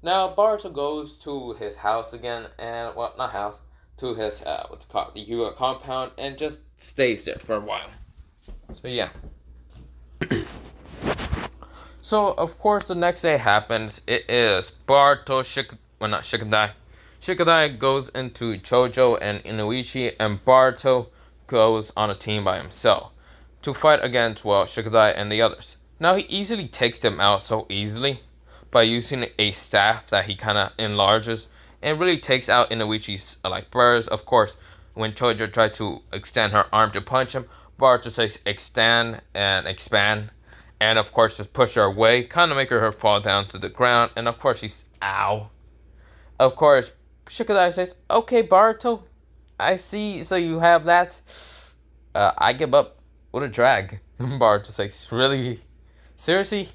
A: Now Boruto goes to his house again, and well, not house, to his what's it called, the Hyuga compound, and just stays there for a while. So yeah. So of course the next day happens. It is Boruto well, not Shikadai. Shikadai goes into Chojo and Inuichi, and Boruto goes on a team by himself to fight against, well, Shikadai and the others. Now he easily takes them out so easily by using a staff that he kind of enlarges and really takes out Inuichi's like birds. Of course, when Chojo tried to extend her arm to punch him, Boruto says extend and expand, and of course just push her away, kind of make her fall down to the ground, and of course she's ow. Of course, Shikadai says, "Okay, Boruto, I see. So you have that. I give up. What a drag." Boruto says, "Really? Seriously,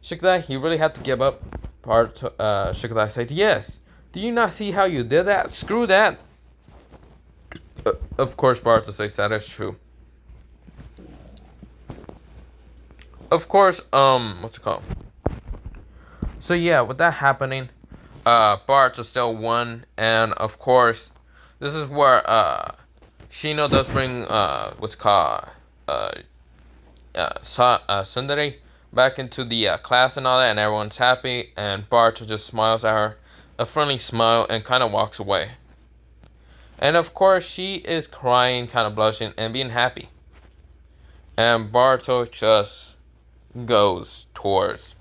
A: Shikadai, you really have to give up?" Shikadai said, "Yes. Do you not see how you did that? Screw that." Of course, Boruto says that is true. Of course, what's it called? So yeah, with that happening, Boruto still won, and of course, this is where Shino does bring what's it called Sundari back into the class and all that, and everyone's happy, and Boruto just smiles at her, a friendly smile, and kind of walks away. And of course, she is crying, kind of blushing, and being happy. And Boruto just goes towards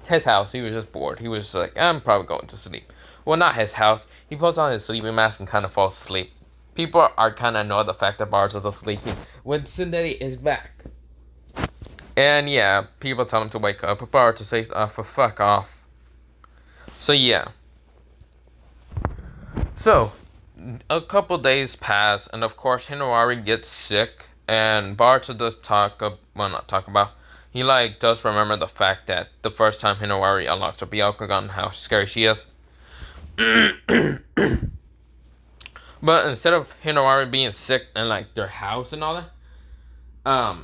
A: his house. He was just bored. He was just like, I'm probably going to sleep. Well, not his house. He puts on his sleeping mask and kind of falls asleep. People are kind of annoyed the fact that Boruto's sleeping when Sundari is back. And yeah, people tell him to wake up, but Boruto says, for fuck off. So yeah. So, a couple days pass, and of course Hinawari gets sick, and Boruto does he does remember the fact that the first time Hinawari unlocks her Byakugan, how scary she is. But instead of Hinawari being sick in like their house and all that,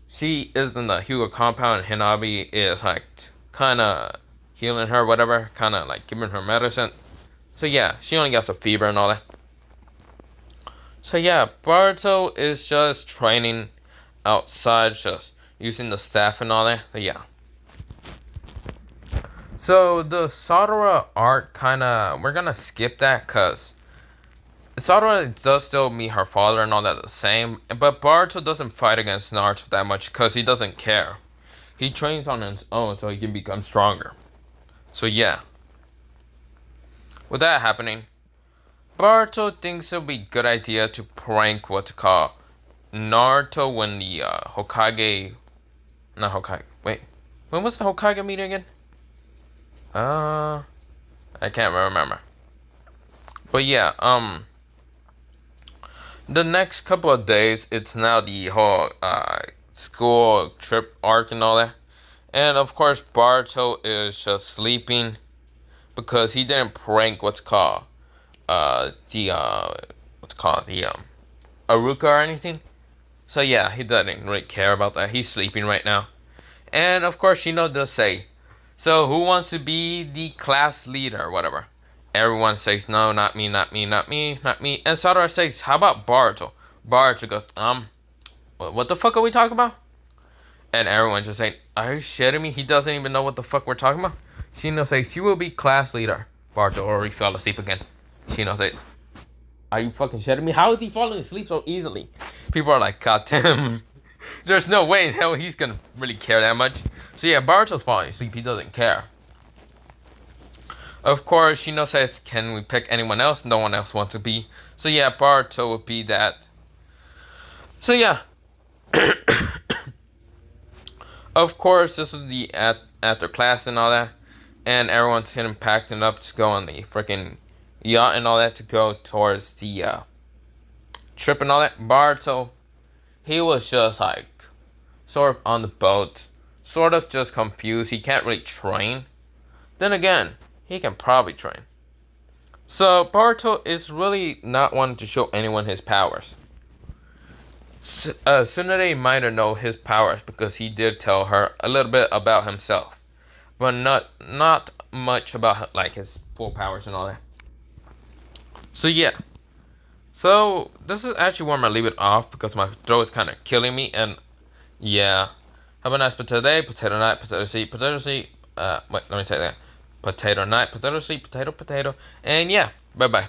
A: she is in the Hyuga compound, and Hinabi is like kind of healing her, whatever, kind of like giving her medicine. So yeah, she only gets a fever and all that. So yeah, Boruto is just training outside, just using the staff and all that. So yeah. So the Sadara arc we're gonna skip that because Sadara does still meet her father and all that the same. But Boruto doesn't fight against Naruto that much because he doesn't care. He trains on his own so he can become stronger. So yeah. With that happening, Boruto thinks it would be a good idea to prank what's it called Naruto when the Hokage. Not Hokage. Wait. When was the Hokage meeting again? I can't remember. But yeah, the next couple of days, it's now the whole school trip arc and all that. And of course, Boruto is just sleeping because he didn't prank what's called the Aruka or anything. So yeah, he doesn't really care about that. He's sleeping right now. And of course, Shino does say, so who wants to be the class leader or whatever? Everyone says, no, not me, not me, not me, not me. And Sadara says, how about Boruto? Boruto goes, what the fuck are we talking about? And everyone just saying, are you shitting me? He doesn't even know what the fuck we're talking about. Shino says, you will be class leader. Boruto already fell asleep again. Shino says, are you fucking shitting me? How is he falling asleep so easily? People are like, god damn. There's no way in hell he's gonna really care that much. So yeah, Boruto's falling asleep. He doesn't care. Of course, Shino says, can we pick anyone else? No one else wants to be. So yeah, Boruto would be that. So yeah. Of course, this is the after class and all that. And everyone's getting packed up to go on the freaking yacht and all that to go towards the trip and all that. Boruto, he was just like sort of on the boat, sort of just confused. He can't really train. Then again, he can probably train. So Boruto is really not wanting to show anyone his powers. Tsunade might know his powers because he did tell her a little bit about himself. but not much about like his full powers and all that. So yeah. So this is actually where I'm gonna leave it off because my throat is kind of killing me, and yeah. Have a nice potato day, potato night, potato seed, potato seed. Wait, let me say that. Potato night, potato seed, potato, potato, and yeah. Bye bye.